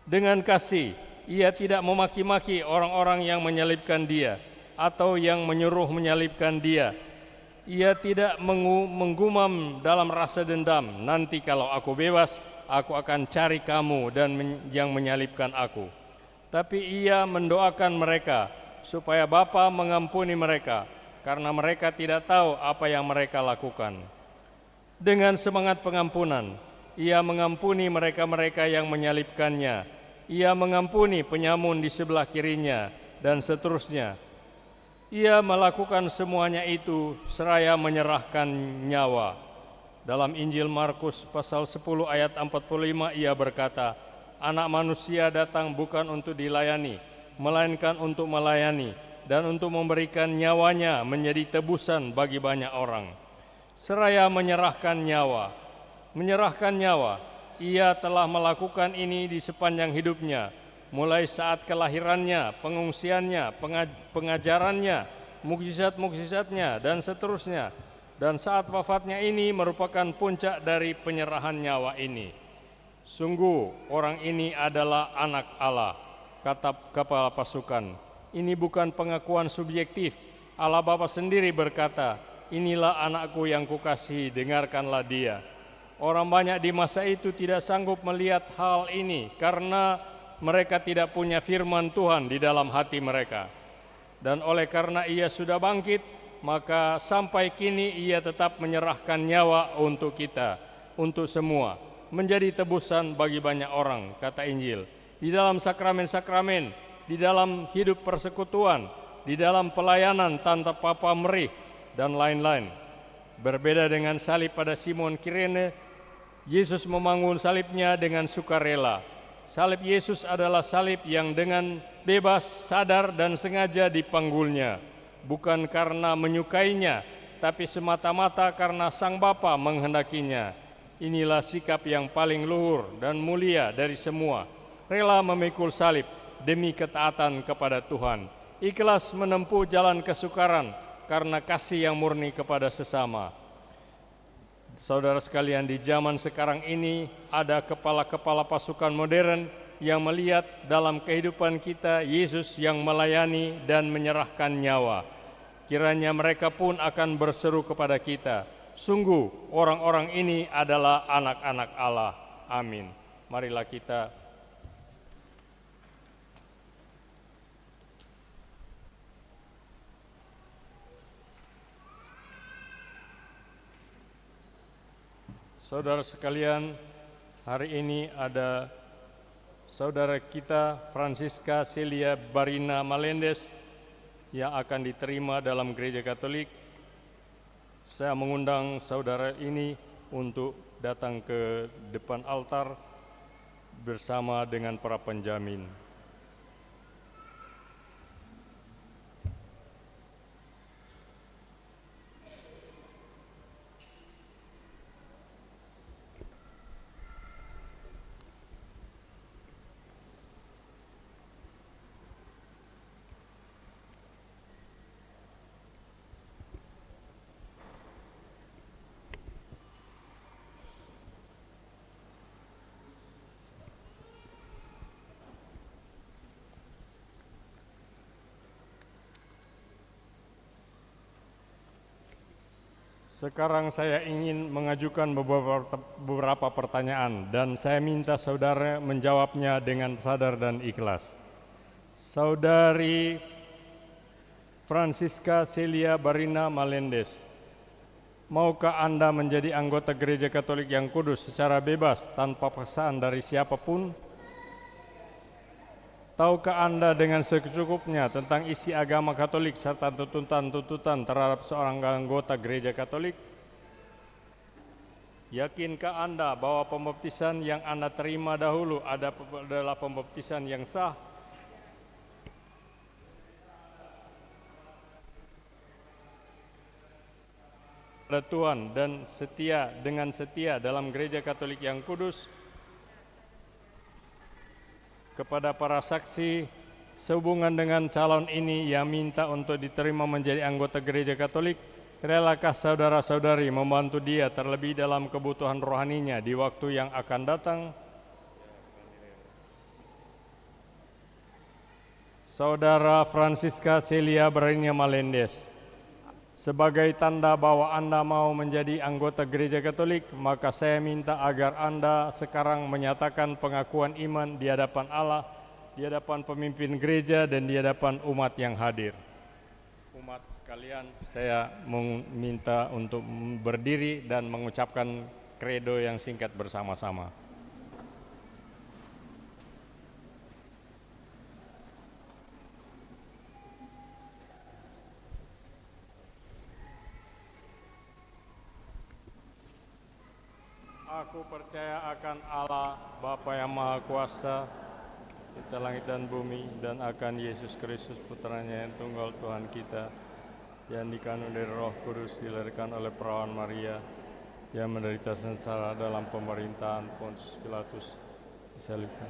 Dengan kasih, ia tidak memaki-maki orang-orang yang menyalibkan dia atau yang menyuruh menyalibkan dia. Ia tidak menggumam dalam rasa dendam, nanti kalau aku bebas, aku akan cari kamu dan yang menyalibkan aku. Tapi ia mendoakan mereka supaya Bapa mengampuni mereka, karena mereka tidak tahu apa yang mereka lakukan. Dengan semangat pengampunan, ia mengampuni mereka-mereka yang menyalibkannya. Ia mengampuni penyamun di sebelah kirinya, dan seterusnya. Ia melakukan semuanya itu seraya menyerahkan nyawa. Dalam Injil Markus pasal 10 ayat 45 ia berkata, Anak manusia datang bukan untuk dilayani, melainkan untuk melayani dan untuk memberikan nyawanya menjadi tebusan bagi banyak orang. Seraya menyerahkan nyawa, ia telah melakukan ini di sepanjang hidupnya, mulai saat kelahirannya, pengungsiannya, pengajarannya, mukjizat-mukjizatnya, dan seterusnya. Dan saat wafatnya ini merupakan puncak dari penyerahan nyawa ini. Sungguh orang ini adalah anak Allah, kata kepala pasukan. Ini bukan pengakuan subjektif. Allah Bapa sendiri berkata, inilah anakku yang kukasihi, dengarkanlah dia. Orang banyak di masa itu tidak sanggup melihat hal ini karena mereka tidak punya firman Tuhan di dalam hati mereka. Dan oleh karena ia sudah bangkit, maka sampai kini ia tetap menyerahkan nyawa untuk kita, untuk semua, menjadi tebusan bagi banyak orang, kata Injil. Di dalam sakramen-sakramen, di dalam hidup persekutuan, di dalam pelayanan tanpa pamrih, dan lain-lain. Berbeda dengan salib pada Simon Kirene, Yesus membangun salibnya dengan sukarela. Salib Yesus adalah salib yang dengan bebas, sadar, dan sengaja dipanggulnya. Bukan karena menyukainya, tapi semata-mata karena Sang Bapa menghendakinya. Inilah sikap yang paling luhur dan mulia dari semua. Rela memikul salib demi ketaatan kepada Tuhan. Ikhlas menempuh jalan kesukaran karena kasih yang murni kepada sesama. Saudara sekalian, di zaman sekarang ini ada kepala-kepala pasukan modern yang melihat dalam kehidupan kita Yesus yang melayani dan menyerahkan nyawa. Kiranya mereka pun akan berseru kepada kita, sungguh orang-orang ini adalah anak-anak Allah. Amin. Marilah kita saudara sekalian, hari ini ada saudara kita Francisca Celia Barina Malendes yang akan diterima dalam gereja Katolik. Saya mengundang saudara ini untuk datang ke depan altar bersama dengan para penjamin. Sekarang saya ingin mengajukan beberapa pertanyaan dan saya minta saudara menjawabnya dengan sadar dan ikhlas. Saudari Francisca Celia Barina Malendes, maukah Anda menjadi anggota Gereja Katolik yang kudus secara bebas tanpa paksaan dari siapapun? Tahukah Anda dengan secukupnya tentang isi agama Katolik serta tuntutan-tuntutan terhadap seorang anggota Gereja Katolik? Yakinkah Anda bahwa pembaptisan yang Anda terima dahulu adalah pembaptisan yang sah? Pada Tuhan dan setia dalam Gereja Katolik yang kudus. Kepada para saksi, sehubungan dengan calon ini yang minta untuk diterima menjadi anggota Gereja Katolik, relakah saudara-saudari membantu dia terlebih dalam kebutuhan rohaninya di waktu yang akan datang? Saudara Francisca Celia Barina Malendes, sebagai tanda bahwa Anda mau menjadi anggota Gereja Katolik, maka saya minta agar Anda sekarang menyatakan pengakuan iman di hadapan Allah, di hadapan pemimpin gereja, dan di hadapan umat yang hadir. Umat sekalian, saya meminta untuk berdiri dan mengucapkan kredo yang singkat bersama-sama. Aku percaya akan Allah, Bapa yang Maha Kuasa, Cipta langit dan bumi, dan akan Yesus Kristus, Putranya yang tunggal Tuhan kita, yang dikandung dari Roh Kudus, dilahirkan oleh perawan Maria, yang menderita sengsara dalam pemerintahan Pontius Pilatus, disalibkan.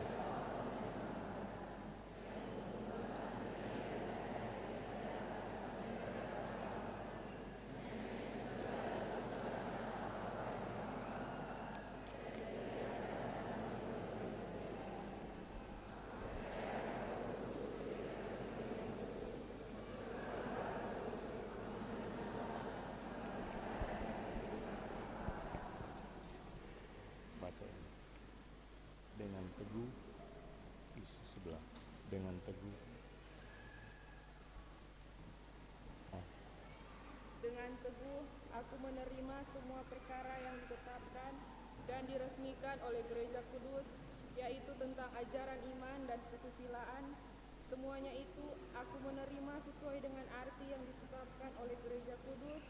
Dengan teguh di sebelah, dengan teguh. Dengan teguh aku menerima semua perkara yang ditetapkan dan diresmikan oleh Gereja Kudus, yaitu tentang ajaran iman dan kesusilaan. Semuanya itu aku menerima sesuai dengan arti yang ditetapkan oleh Gereja Kudus,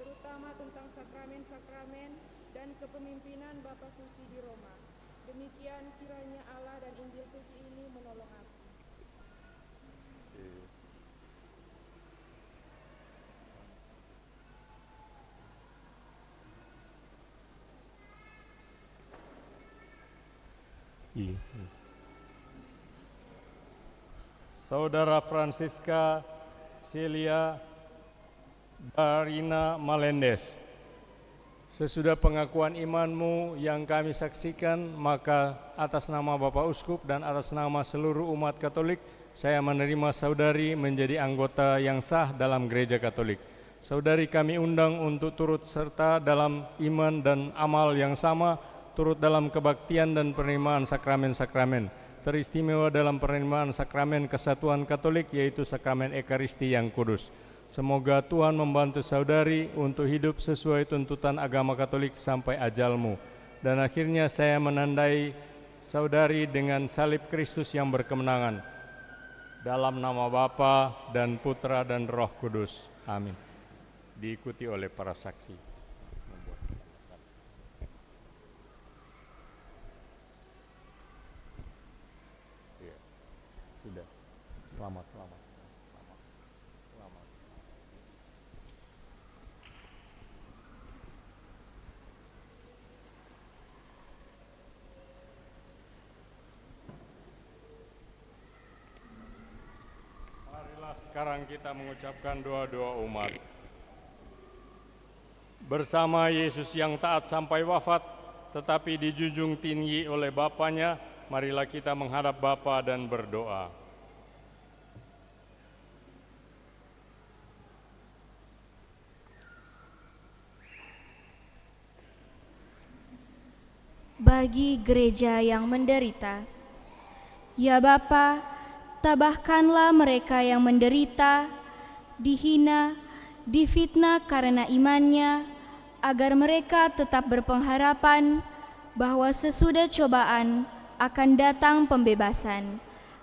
terutama tentang sakramen-sakramen dan kepemimpinan Bapa Suci di Roma. Demikian kiranya Allah dan Injil suci ini menolong aku. Saudara Francisca Celia Darina Malendes, sesudah pengakuan imanmu yang kami saksikan, maka atas nama Bapak Uskup dan atas nama seluruh umat Katolik, saya menerima saudari menjadi anggota yang sah dalam Gereja Katolik. Saudari kami undang untuk turut serta dalam iman dan amal yang sama, turut dalam kebaktian dan penerimaan sakramen-sakramen, teristimewa dalam penerimaan sakramen kesatuan Katolik, yaitu sakramen Ekaristi yang kudus. Semoga Tuhan membantu saudari untuk hidup sesuai tuntutan agama Katolik sampai ajalmu. Dan akhirnya saya menandai saudari dengan salib Kristus yang berkemenangan. Dalam nama Bapa dan Putra dan Roh Kudus. Amin. Diikuti oleh para saksi. Sudah. Selamat. Sekarang kita mengucapkan doa-doa umat. Bersama Yesus yang taat sampai wafat, tetapi dijunjung tinggi oleh Bapanya, marilah kita menghadap Bapa dan berdoa. Bagi gereja yang menderita, ya Bapa, tabahkanlah mereka yang menderita, dihina, difitnah karena imannya, agar mereka tetap berpengharapan bahwa sesudah cobaan akan datang pembebasan.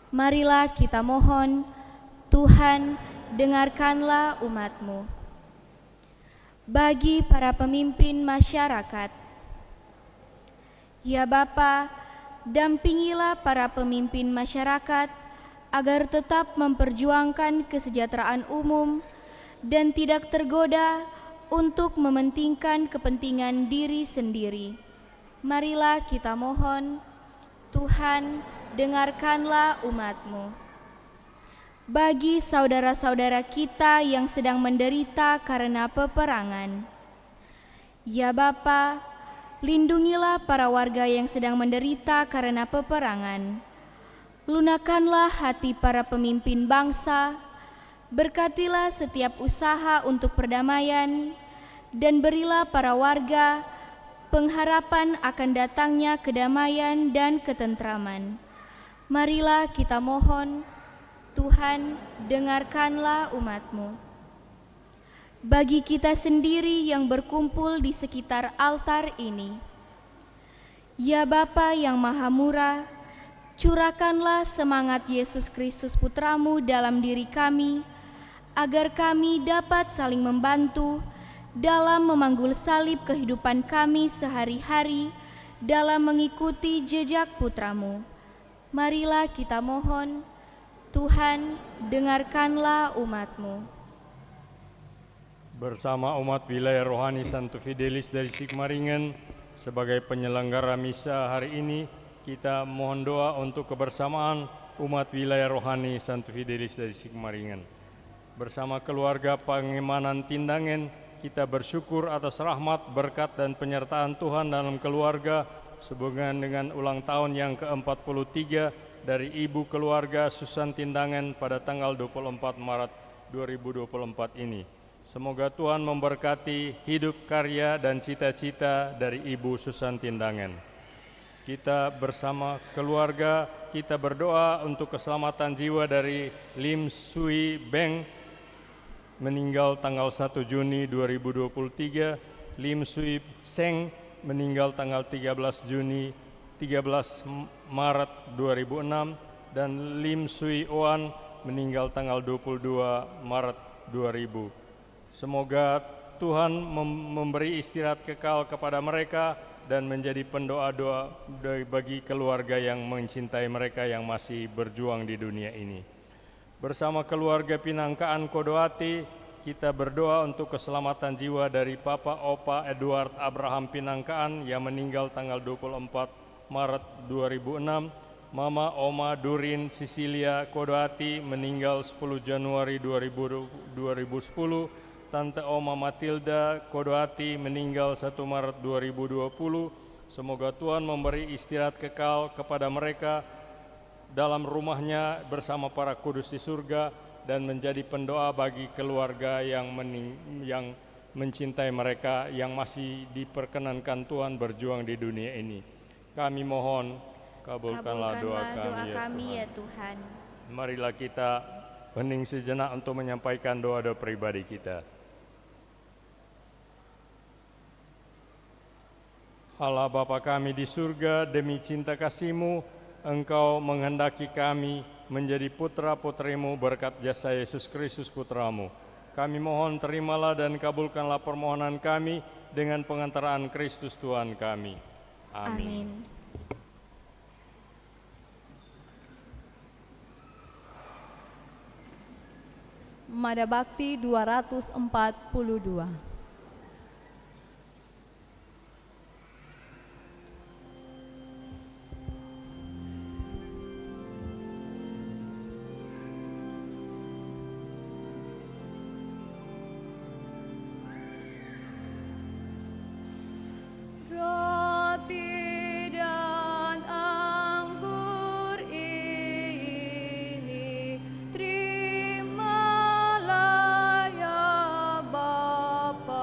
Marilah kita mohon, Tuhan, dengarkanlah umat-Mu. Bagi para pemimpin masyarakat, ya Bapa, dampingilah para pemimpin masyarakat agar tetap memperjuangkan kesejahteraan umum dan tidak tergoda untuk mementingkan kepentingan diri sendiri. Marilah kita mohon, Tuhan, dengarkanlah umat-Mu. Bagi saudara-saudara kita yang sedang menderita karena peperangan, ya Bapa, lindungilah para warga yang sedang menderita karena peperangan. Lunakanlah hati para pemimpin bangsa, berkatilah setiap usaha untuk perdamaian, dan berilah para warga pengharapan akan datangnya kedamaian dan ketentraman. Marilah kita mohon, Tuhan, dengarkanlah umat-Mu. Bagi kita sendiri yang berkumpul di sekitar altar ini, ya Bapa yang Maha Murah, curahkanlah semangat Yesus Kristus Putra-Mu dalam diri kami, agar kami dapat saling membantu dalam memanggul salib kehidupan kami sehari-hari dalam mengikuti jejak putramu. Marilah kita mohon, Tuhan, dengarkanlah umat-Mu. Bersama umat wilayah rohani Santo Fidelis dari Sigmaringen, sebagai penyelenggara misa hari ini, kita mohon doa untuk kebersamaan umat wilayah rohani Santo Fidelis dari Sigmaringen. Bersama keluarga Pangemanan Tindangen, kita bersyukur atas rahmat, berkat, dan penyertaan Tuhan dalam keluarga sehubungan dengan ulang tahun yang ke-43 dari ibu keluarga Susan Tindangen pada tanggal 24 Maret 2024 ini. Semoga Tuhan memberkati hidup, karya, dan cita-cita dari ibu Susan Tindangen. Kita bersama keluarga, kita berdoa untuk keselamatan jiwa dari Lim Sui Beng, meninggal tanggal 1 Juni 2023, Lim Sui Seng meninggal tanggal 13 Maret 2006, dan Lim Sui Oan meninggal tanggal 22 Maret 2000. Semoga Tuhan memberi istirahat kekal kepada mereka dan menjadi pendoa-doa bagi keluarga yang mencintai mereka yang masih berjuang di dunia ini. Bersama keluarga Pinangkaan Kodoati, kita berdoa untuk keselamatan jiwa dari Papa Opa Edward Abraham Pinangkaan yang meninggal tanggal 24 Maret 2006, Mama Oma Durin Sisilia Kodoati meninggal 10 Januari 2010, Tante Oma Matilda Kodoati meninggal 1 Maret 2020. Semoga Tuhan memberi istirahat kekal kepada mereka dalam rumahnya bersama para kudus di surga dan menjadi pendoa bagi keluarga yang mencintai mereka yang masih diperkenankan Tuhan berjuang di dunia ini. Kami mohon, kabulkanlah doa kami, ya Tuhan. Marilah kita hening sejenak untuk menyampaikan doa-doa pribadi kita. Allah Bapa kami di surga, demi cinta kasih-Mu, Engkau menghendaki kami menjadi putra-putrimu berkat jasa Yesus Kristus Putramu. Kami mohon terimalah dan kabulkanlah permohonan kami dengan pengantaraan Kristus Tuhan kami. Amin. Mada Bakti 242. Roti dan anggur ini terimalah ya Bapa.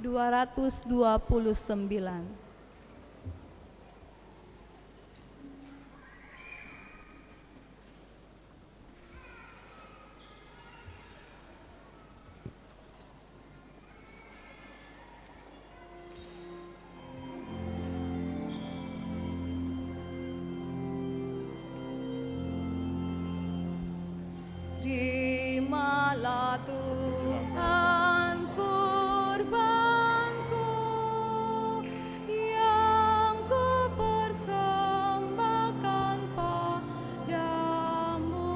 229. Terimalah Tuhan kurbanku yang ku persembahkan padamu.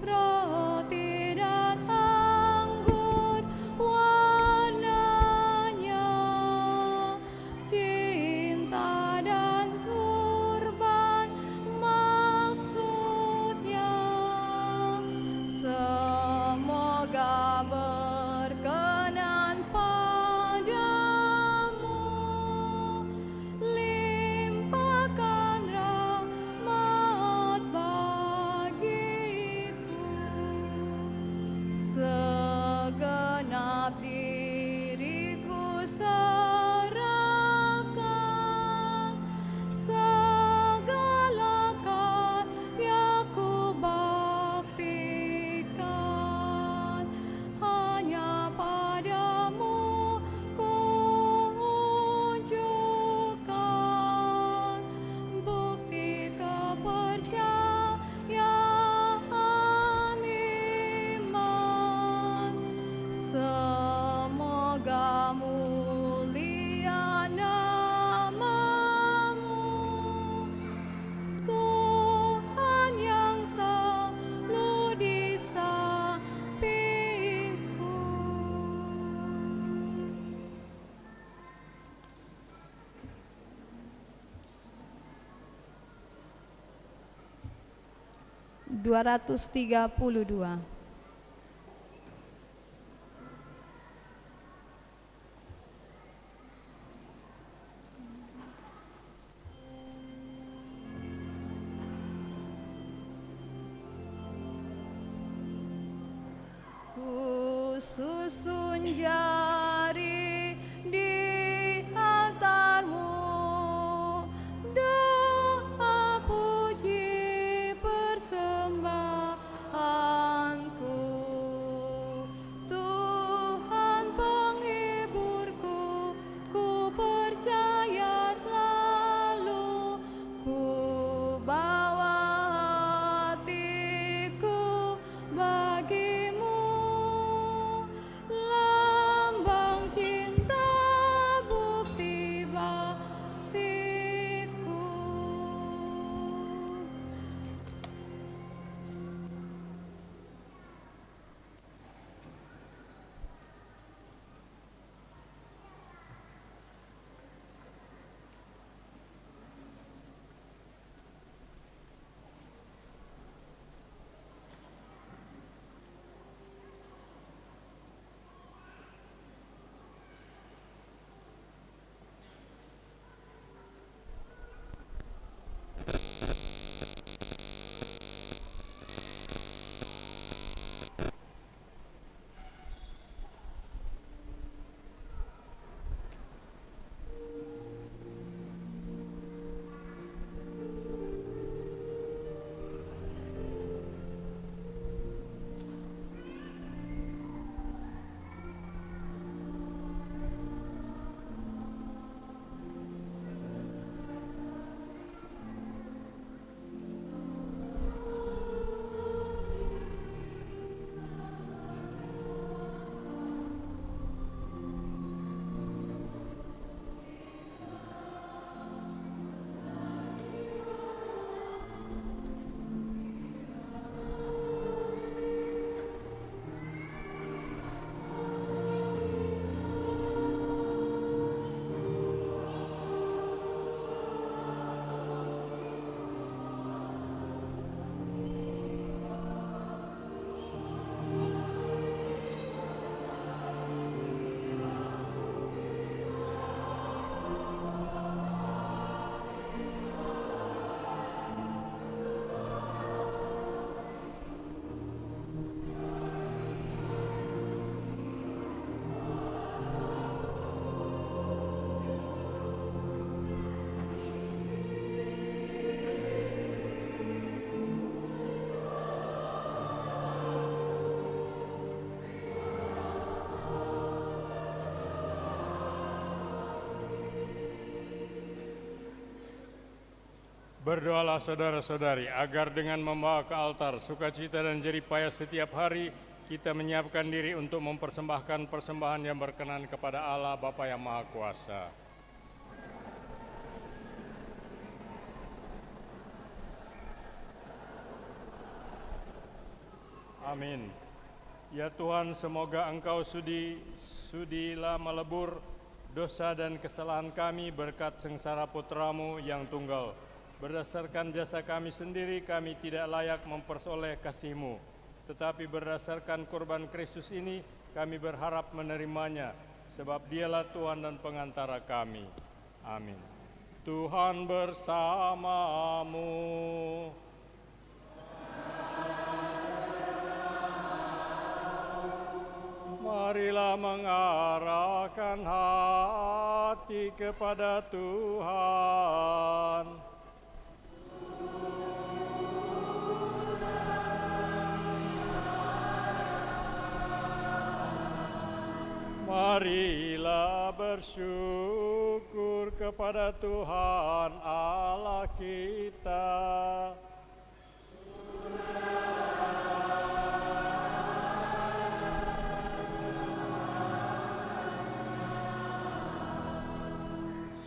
Roti dan anggur warnanya, cinta dan kurban maksudnya. Semoga berkenan padamu, limpahkan rahmat bagiku. Segenap diriku serahkan, segala karyaku baktikan, hanya padamu ku unjukkan bukti kepercayaan iman. Semoga mulia namamu, Tuhan yang selalu di sampingku. Dua ratus 32. Ku susun jari di altarmu, doa puji persembahanku. Tuhan penghiburku, ku percaya selalu, ku bawa hatiku bagimu. Berdoalah saudara-saudari agar dengan membawa ke altar sukacita dan jerih payah setiap hari, kita menyiapkan diri untuk mempersembahkan persembahan yang berkenan kepada Allah Bapa yang Maha Kuasa. Amin. Ya Tuhan, semoga Engkau sudilah melebur dosa dan kesalahan kami berkat sengsara Putra-Mu yang tunggal. Berdasarkan jasa kami sendiri, kami tidak layak memperoleh kasih-Mu. Tetapi berdasarkan korban Kristus ini, kami berharap menerimanya, sebab Dialah Tuhan dan pengantara kami. Amin. Tuhan bersamamu. Marilah mengarahkan hati kepada Tuhan. Marilah bersyukur kepada Tuhan Allah kita.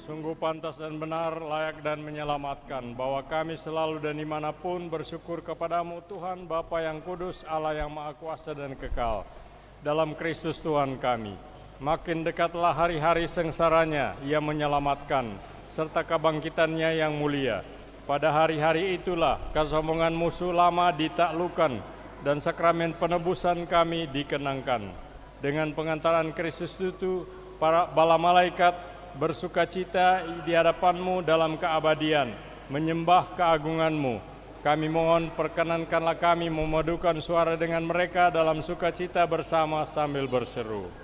Sungguh pantas dan benar, layak dan menyelamatkan, bahwa kami selalu dan dimanapun bersyukur kepadamu Tuhan, Bapa yang kudus, Allah yang maha kuasa dan kekal, dalam Kristus Tuhan kami. Makin dekatlah hari-hari sengsaranya, Ia menyelamatkan, serta kebangkitannya yang mulia. Pada hari-hari itulah kesombongan musuh lama ditaklukkan, dan sakramen penebusan kami dikenangkan. Dengan pengantaran Kristus itu, para bala malaikat bersukacita di hadapan-Mu dalam keabadian, menyembah keagungan-Mu. Kami mohon perkenankanlah kami memadukan suara dengan mereka dalam sukacita bersama sambil berseru.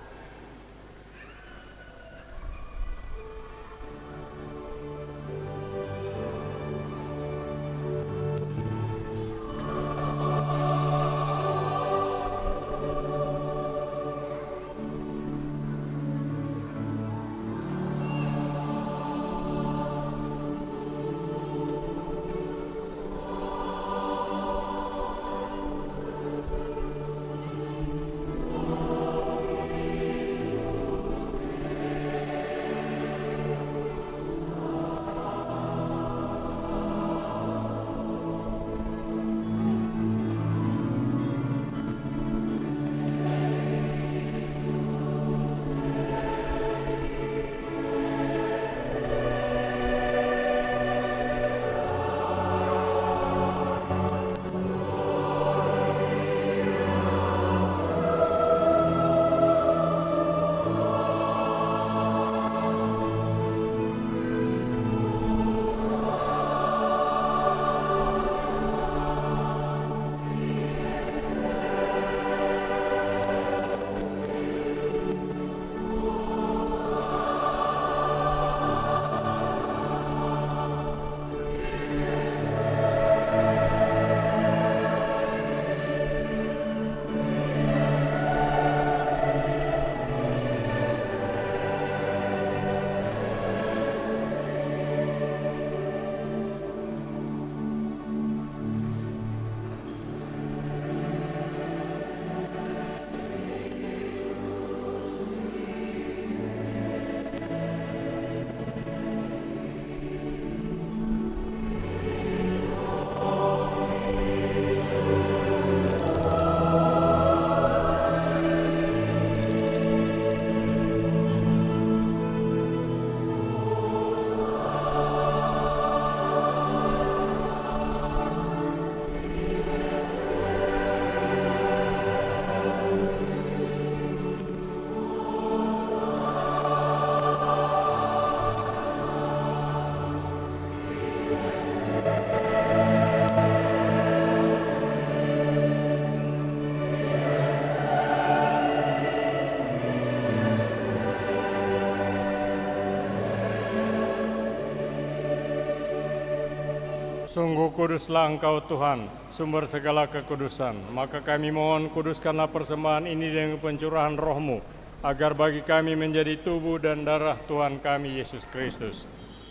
Sungguh kuduslah Engkau Tuhan, sumber segala kekudusan. Maka kami mohon kuduskanlah persembahan ini dengan pencurahan Roh-Mu, agar bagi kami menjadi tubuh dan darah Tuhan kami Yesus Kristus.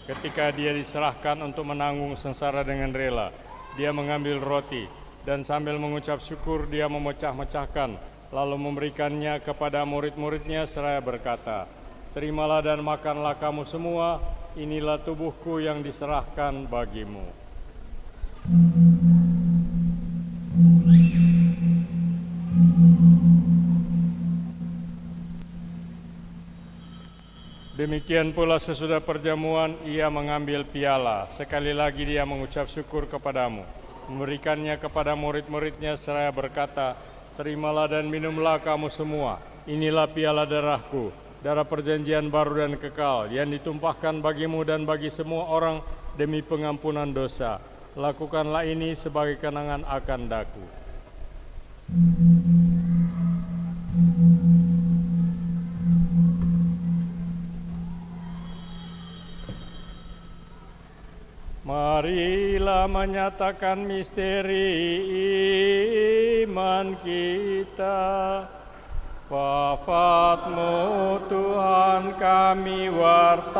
ketika dia diserahkan untuk menanggung sengsara dengan rela. Dia mengambil roti, dan sambil mengucap syukur dia memecah-mecahkan, lalu memberikannya kepada murid-muridnya seraya berkata, "Terimalah dan makanlah kamu semua, inilah tubuhku yang diserahkan bagimu." Demikian pula sesudah perjamuan ia mengambil piala. Sekali lagi dia mengucap syukur kepadamu, memberikannya kepada murid-muridnya seraya berkata, "Terimalah dan minumlah kamu semua. Inilah piala darahku, darah perjanjian baru dan kekal, yang ditumpahkan bagimu dan bagi semua orang demi pengampunan dosa. Lakukanlah ini sebagai kenangan akan daku." Marilah menyatakan misteri iman kita. Wafat-Mu Tuhan kami wartakan,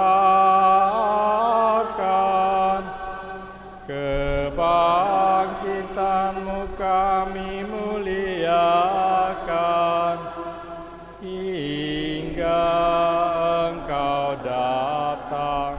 kebangkitan-Mu kami muliakan, hingga Engkau datang.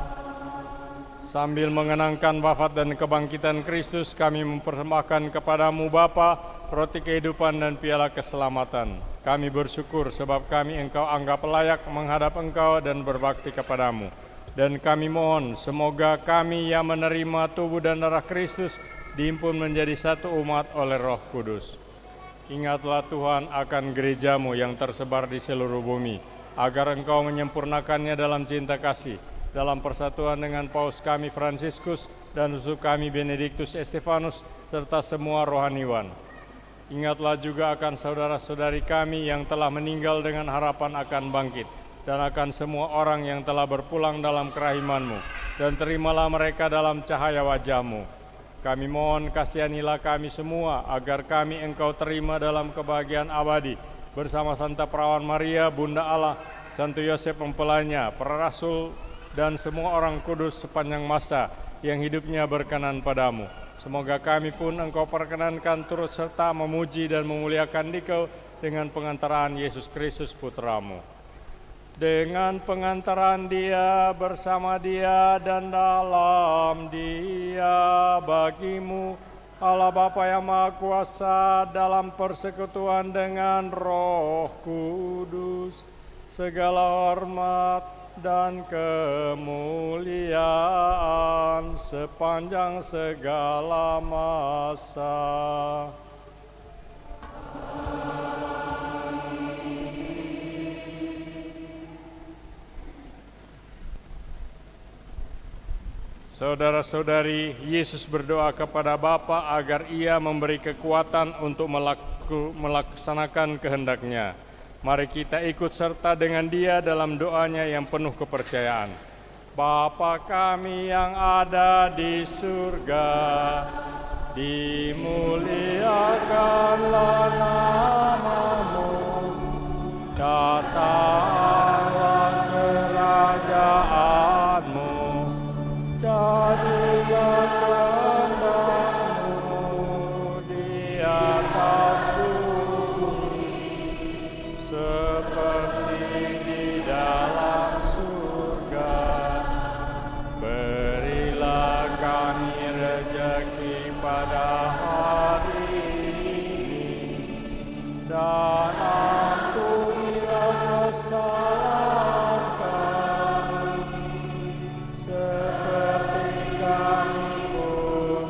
Sambil mengenangkan wafat dan kebangkitan Kristus, kami mempersembahkan kepadamu Bapa, roti kehidupan dan piala keselamatan. Kami bersyukur sebab kami Engkau anggap layak menghadap Engkau dan berbakti kepadamu. Dan kami mohon semoga kami yang menerima tubuh dan darah Kristus dihimpun menjadi satu umat oleh Roh Kudus. Ingatlah Tuhan akan gerejamu yang tersebar di seluruh bumi, agar Engkau menyempurnakannya dalam cinta kasih, dalam persatuan dengan Paus kami Fransiskus dan usuk kami Benediktus Estefanus serta semua rohaniwan. Ingatlah juga akan saudara-saudari kami yang telah meninggal dengan harapan akan bangkit, dan akan semua orang yang telah berpulang dalam kerahiman-Mu, dan terimalah mereka dalam cahaya wajah-Mu. Kami mohon kasihanilah kami semua, agar kami Engkau terima dalam kebahagiaan abadi, bersama Santa Perawan Maria, Bunda Allah, Santo Yosef mempelainya, para rasul, dan semua orang kudus sepanjang masa yang hidupnya berkenan padamu. Semoga kami pun Engkau perkenankan turut serta memuji dan memuliakan Dikau dengan pengantaraan Yesus Kristus Putra-Mu. Dengan pengantaran Dia, bersama Dia, dan dalam Dia, bagimu Allah Bapa yang Maha Kuasa, dalam persekutuan dengan Roh Kudus, segala hormat dan kemuliaan sepanjang segala masa. Saudara-saudari, Yesus berdoa kepada Bapa agar Ia memberi kekuatan untuk melaksanakan kehendak-Nya. Mari kita ikut serta dengan Dia dalam doanya yang penuh kepercayaan. Bapa kami yang ada di surga, dimuliakanlah nama-Mu, datanglah kerajaan-Mu, jadilah kehendak-Mu di atas seperti di dalam surga. Berilah kami rezeki pada hari ini, dan ampunilah kesalahan kami, seperti kami pun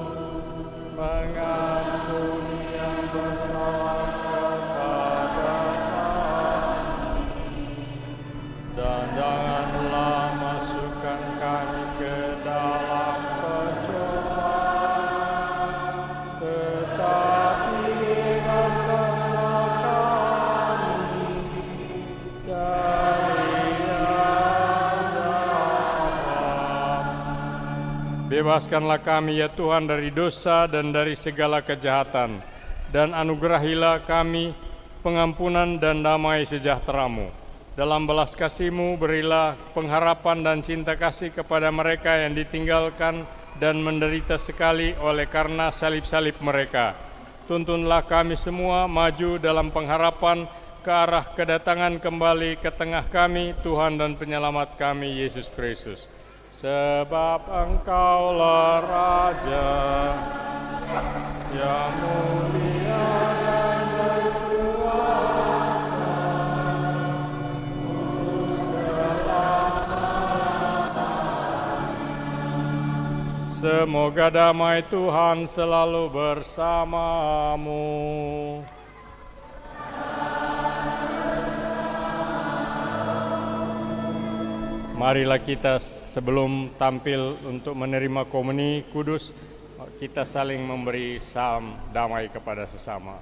mengampuni yang bersalah kepada kami. Dan janganlah masukkan kami ke dalam pencobaan, tetapi bebaskanlah kami dari yang jahat. Bebaskanlah kami ya Tuhan dari dosa dan dari segala kejahatan, dan anugerahilah kami pengampunan dan damai sejahtera-Mu. Dalam belas kasih-Mu berilah pengharapan dan cinta kasih kepada mereka yang ditinggalkan dan menderita sekali oleh karena salib-salib mereka. Tuntunlah kami semua maju dalam pengharapan ke arah kedatangan kembali ke tengah kami, Tuhan dan Penyelamat kami, Yesus Kristus. Sebab Engkaulah Raja yang mulia dan berkuasa, semoga damai Tuhan selalu bersamamu. Marilah kita sebelum tampil untuk menerima komuni kudus, kita saling memberi salam damai kepada sesama.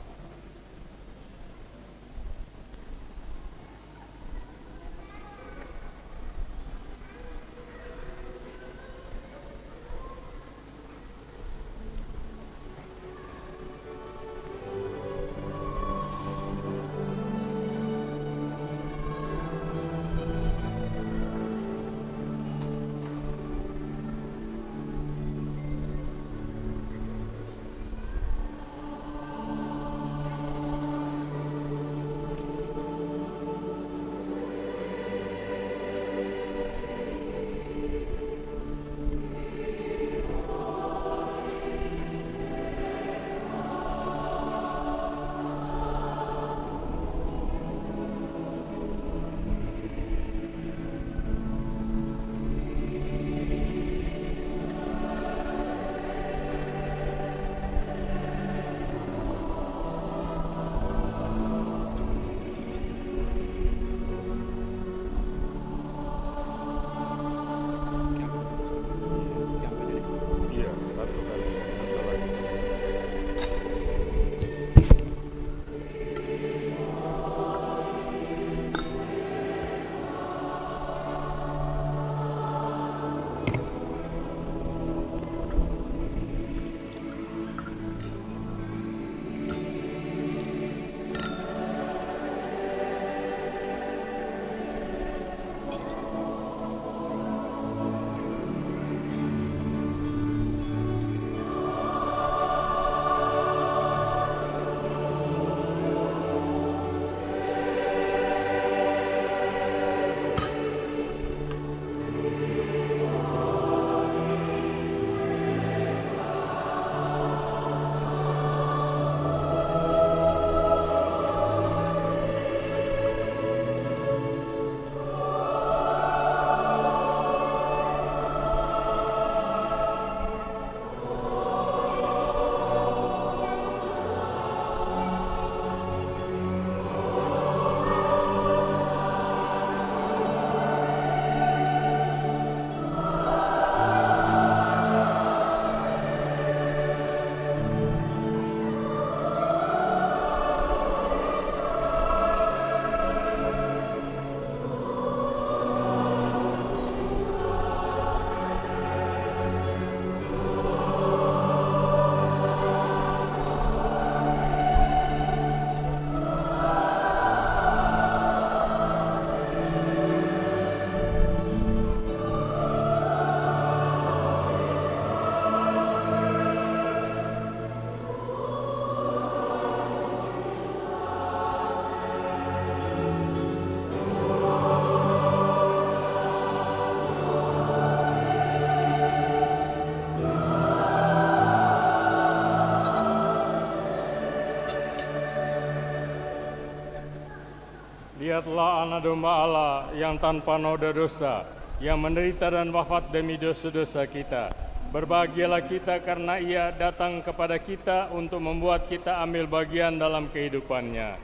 Lihatlah anak domba Allah yang tanpa noda dosa, yang menderita dan wafat demi dosa-dosa kita. Berbahagialah kita karena Ia datang kepada kita untuk membuat kita ambil bagian dalam kehidupannya.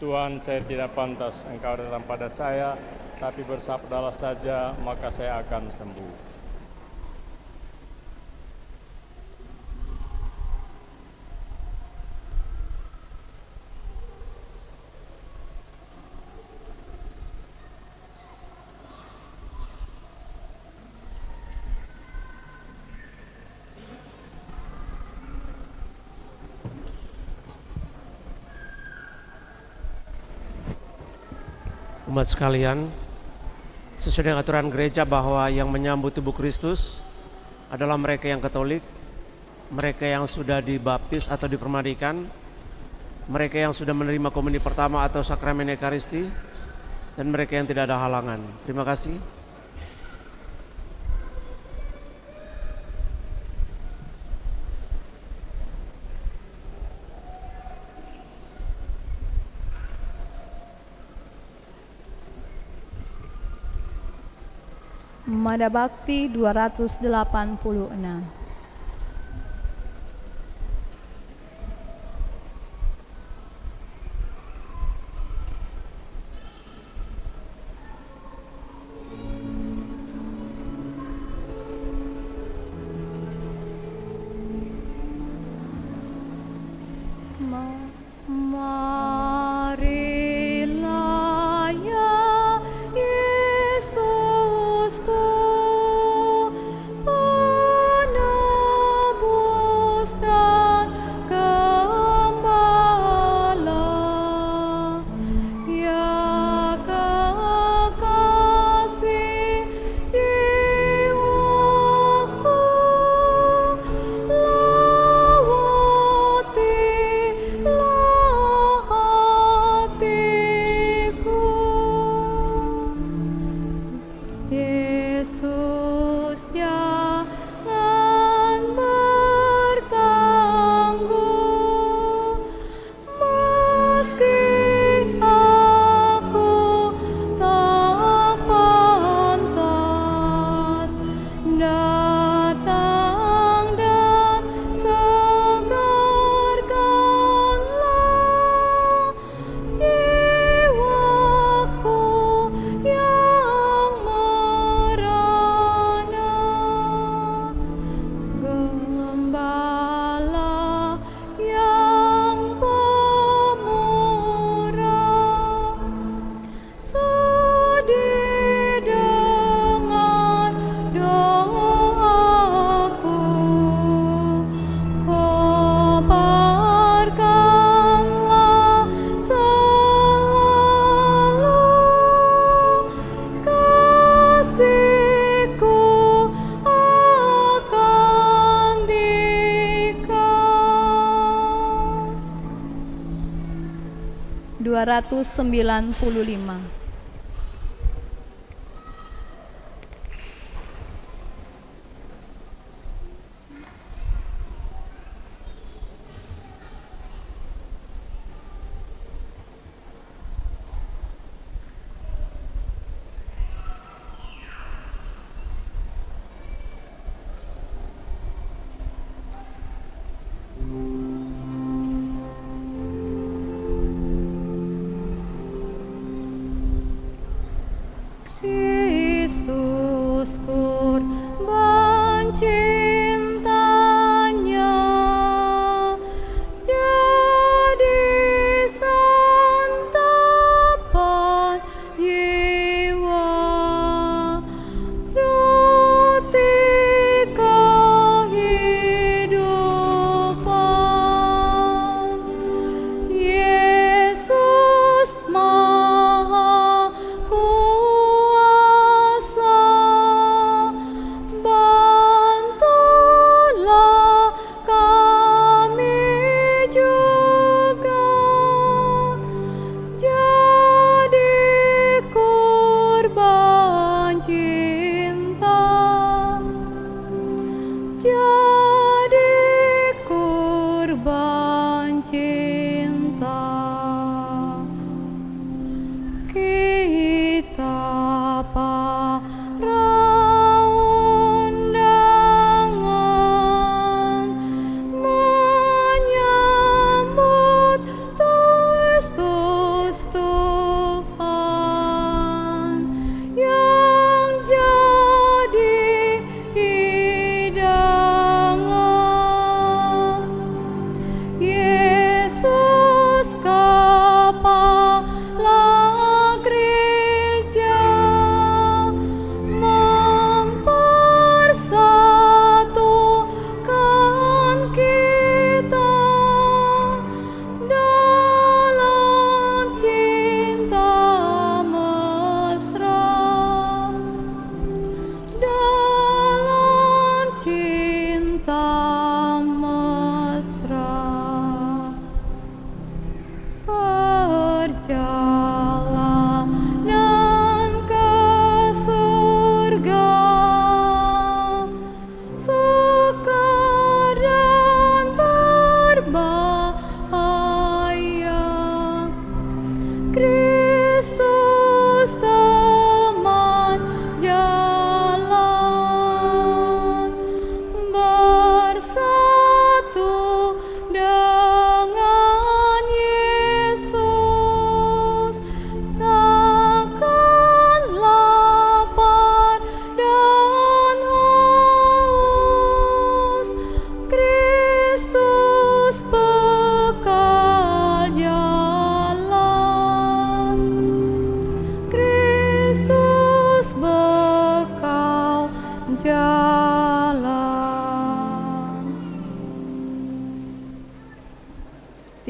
Tuhan, saya tidak pantas Engkau datang pada saya, tapi bersabdalah saja, maka saya akan sembuh. Umat sekalian, sesuai dengan aturan gereja bahwa yang menyambut tubuh Kristus adalah mereka yang Katolik, mereka yang sudah dibaptis atau dipermandikan, mereka yang sudah menerima komuni pertama atau sakramen Ekaristi, dan mereka yang tidak ada halangan. Terima kasih. Mada Bakti 286. Marilah ya Yesusku, penebus dan gembala, ya kekasih jiwaku, lawatilah hatiku. Yesus jangan bertangguh, meski aku tak pantas datang, dan segarkanlah jiwaku yang merana. Gembala yang pemurah, sudi dengan doaku, kobarkanlah selalu kasihku akan dikau. 295.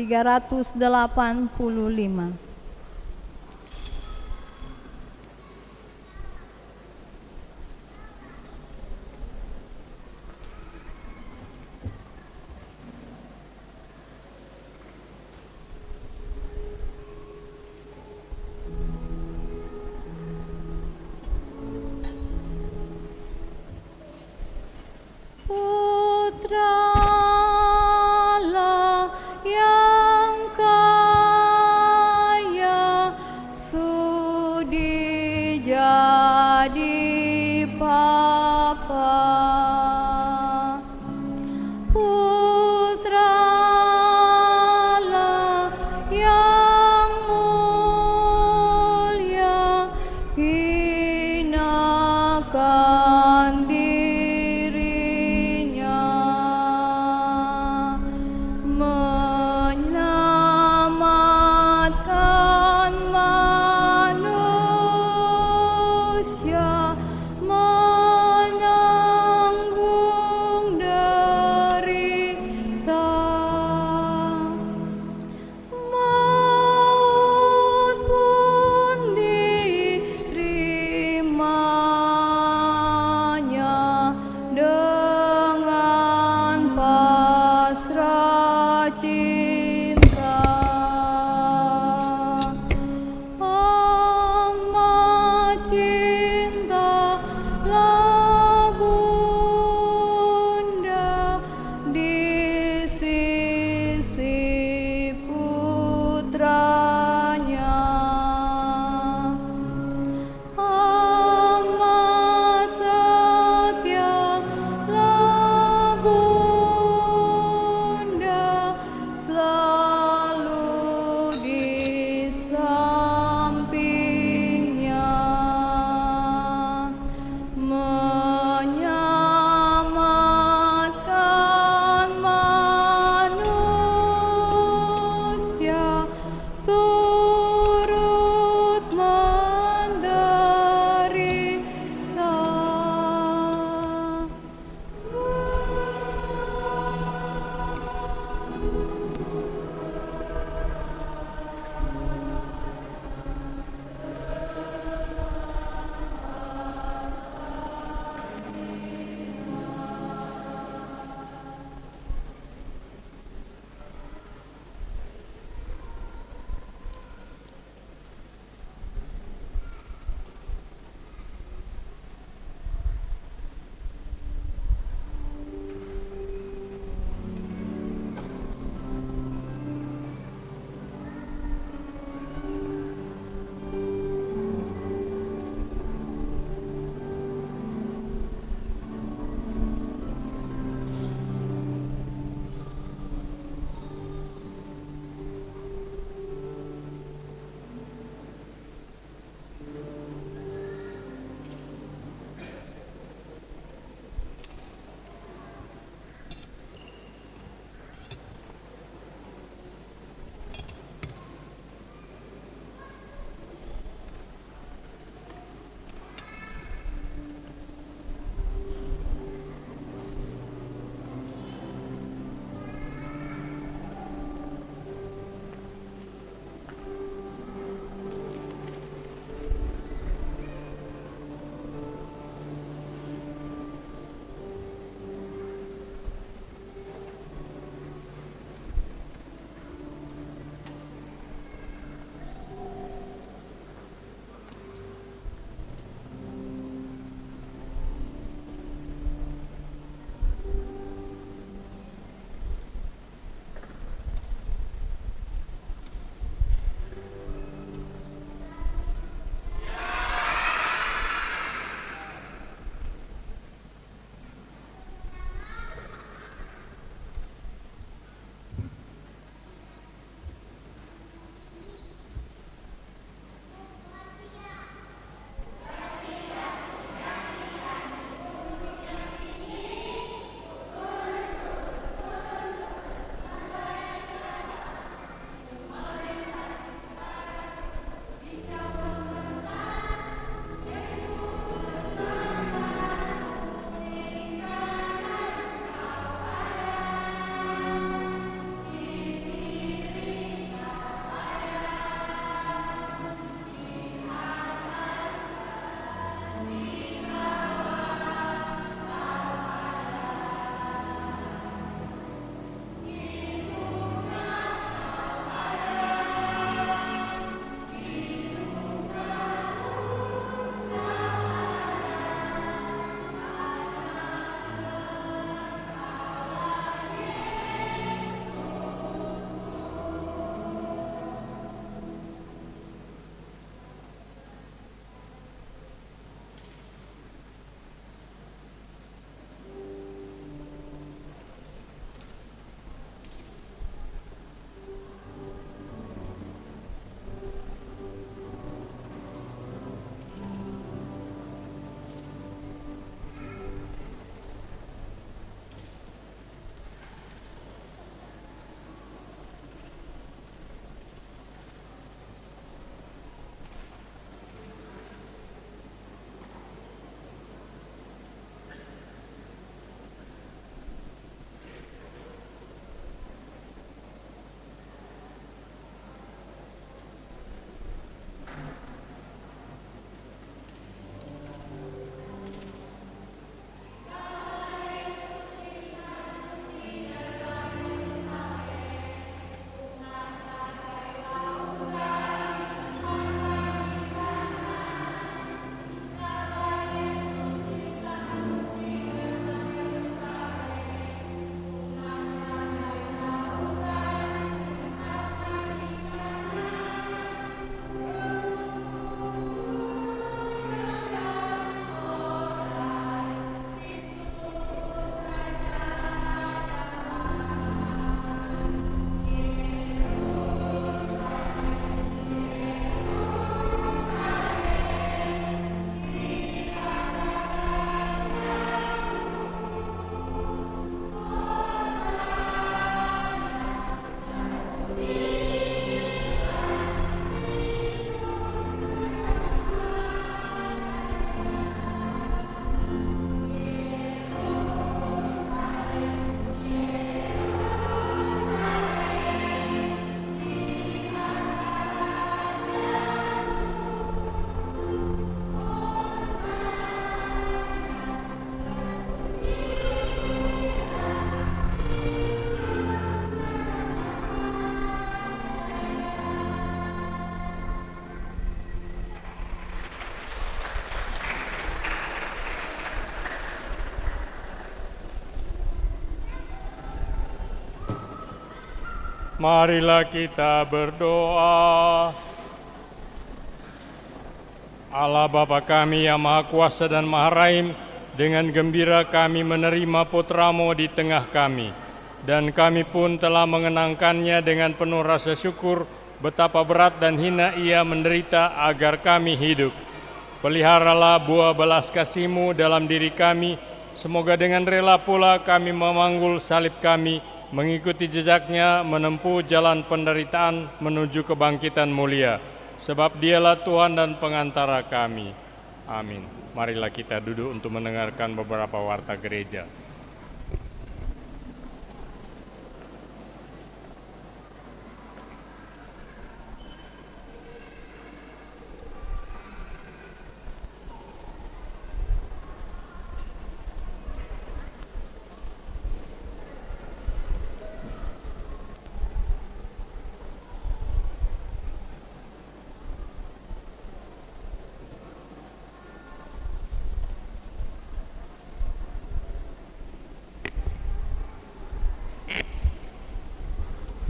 385. Putralah yang kaya sudi jadi papa. Putralah yang mulia hinakan dirinya, menyelamatkan manusia, menanggung derita. Maut pun diterimanya dengan pasrah cinta. Amat cintalah Bunda di sisi putranya. Amat setialah Bunda selalu di sampingnya, menyelamatkan manusia turut menderita. Marilah kita berdoa. Allah Bapa kami yang Maha Kuasa dan Maha Rahim, dengan gembira kami menerima Putra-Mu di tengah kami. Dan kami pun telah mengenangkannya dengan penuh rasa syukur, betapa berat dan hina Ia menderita agar kami hidup. Peliharalah buah belas kasih-Mu dalam diri kami, semoga dengan rela pula kami memanggul salib kami, mengikuti jejaknya, menempuh jalan penderitaan menuju kebangkitan mulia. Sebab Dialah Tuhan dan pengantara kami. Amin. Marilah kita duduk untuk mendengarkan beberapa warta gereja.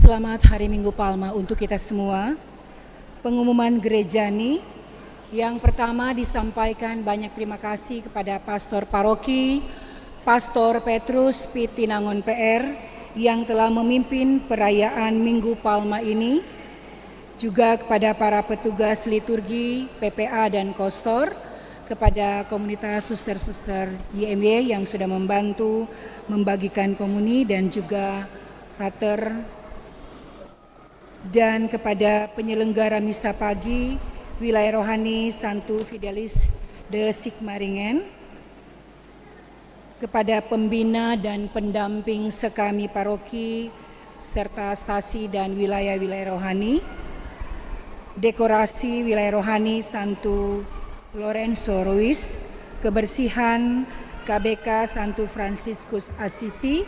Selamat Hari Minggu Palma untuk kita semua. Pengumuman gerejani yang pertama disampaikan, banyak terima kasih kepada Pastor Paroki, Pastor Petrus Pitinangon PR yang telah memimpin perayaan Minggu Palma ini, juga kepada para petugas liturgi, PPA dan Kostor, kepada komunitas suster-suster YMY yang sudah membantu membagikan komuni dan juga frater, dan kepada penyelenggara misa pagi Wilayah Rohani Santu Fidelis de Sigmaringen, kepada pembina dan pendamping sekami paroki serta stasi dan wilayah-wilayah rohani, dekorasi Wilayah Rohani Santu Lorenzo Ruiz, kebersihan KBK Santu Fransiskus Assisi,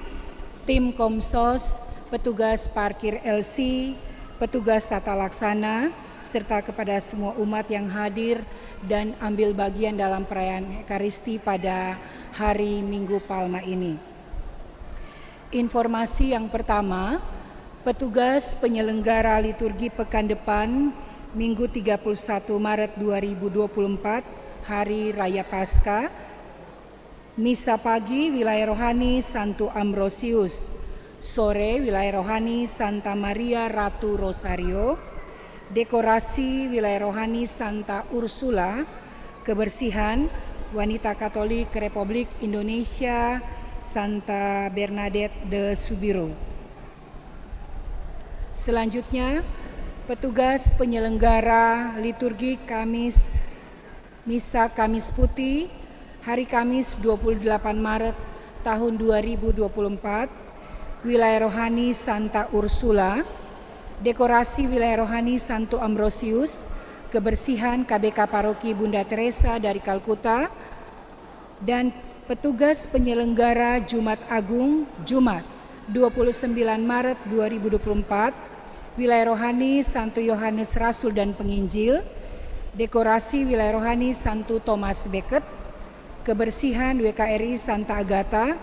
tim Komsos, petugas parkir LC, petugas tata laksana, serta kepada semua umat yang hadir dan ambil bagian dalam perayaan Ekaristi pada hari Minggu Palma ini. Informasi yang pertama, petugas penyelenggara liturgi pekan depan Minggu 31 Maret 2024, Hari Raya Paskah, misa pagi Wilayah Rohani Santo Ambrosius, sore Wilayah Rohani Santa Maria Ratu Rosario, dekorasi Wilayah Rohani Santa Ursula, kebersihan Wanita Katolik Republik Indonesia Santa Bernadette de Subiro. Selanjutnya, petugas penyelenggara liturgi Misa Kamis Putih hari Kamis 28 Maret tahun 2024, Wilayah Rohani Santa Ursula, dekorasi Wilayah Rohani Santo Ambrosius, kebersihan KBK Paroki Bunda Teresa dari Kalkuta, dan petugas penyelenggara Jumat Agung Jumat 29 Maret 2024, Wilayah Rohani Santo Yohanes Rasul dan Penginjil, dekorasi Wilayah Rohani Santo Thomas Becket, kebersihan WKRI Santa Agatha,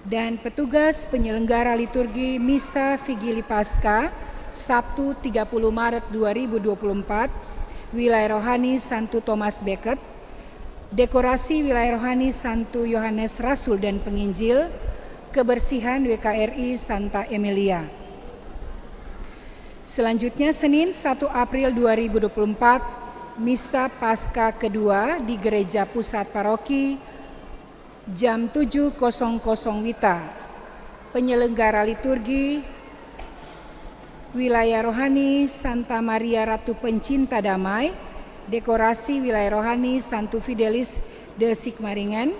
dan petugas penyelenggara liturgi Misa Vigili Paskah Sabtu 30 Maret 2024, Wilayah Rohani Santo Thomas Becket, dekorasi Wilayah Rohani Santo Yohanes Rasul dan Penginjil, kebersihan WKRI Santa Emilia. Selanjutnya Senin 1 April 2024, Misa Paskah kedua di Gereja Pusat Paroki jam 7.00 WITA. Penyelenggara liturgi Wilayah Rohani Santa Maria Ratu Pencinta Damai, dekorasi Wilayah Rohani Santu Fidelis de Sigmaringen,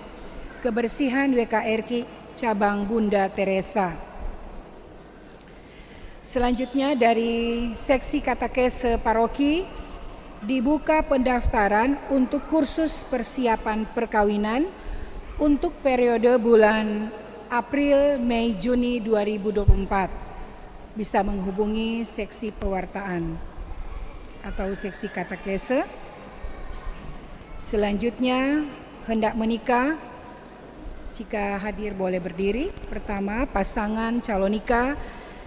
kebersihan WKRI Cabang Bunda Teresa. Selanjutnya dari seksi katekese paroki dibuka pendaftaran untuk kursus persiapan perkawinan untuk periode bulan April, Mei, Juni 2024. Bisa menghubungi seksi pewartaan atau seksi katekese. Selanjutnya, hendak menikah, jika hadir boleh berdiri. Pertama, pasangan calon nikah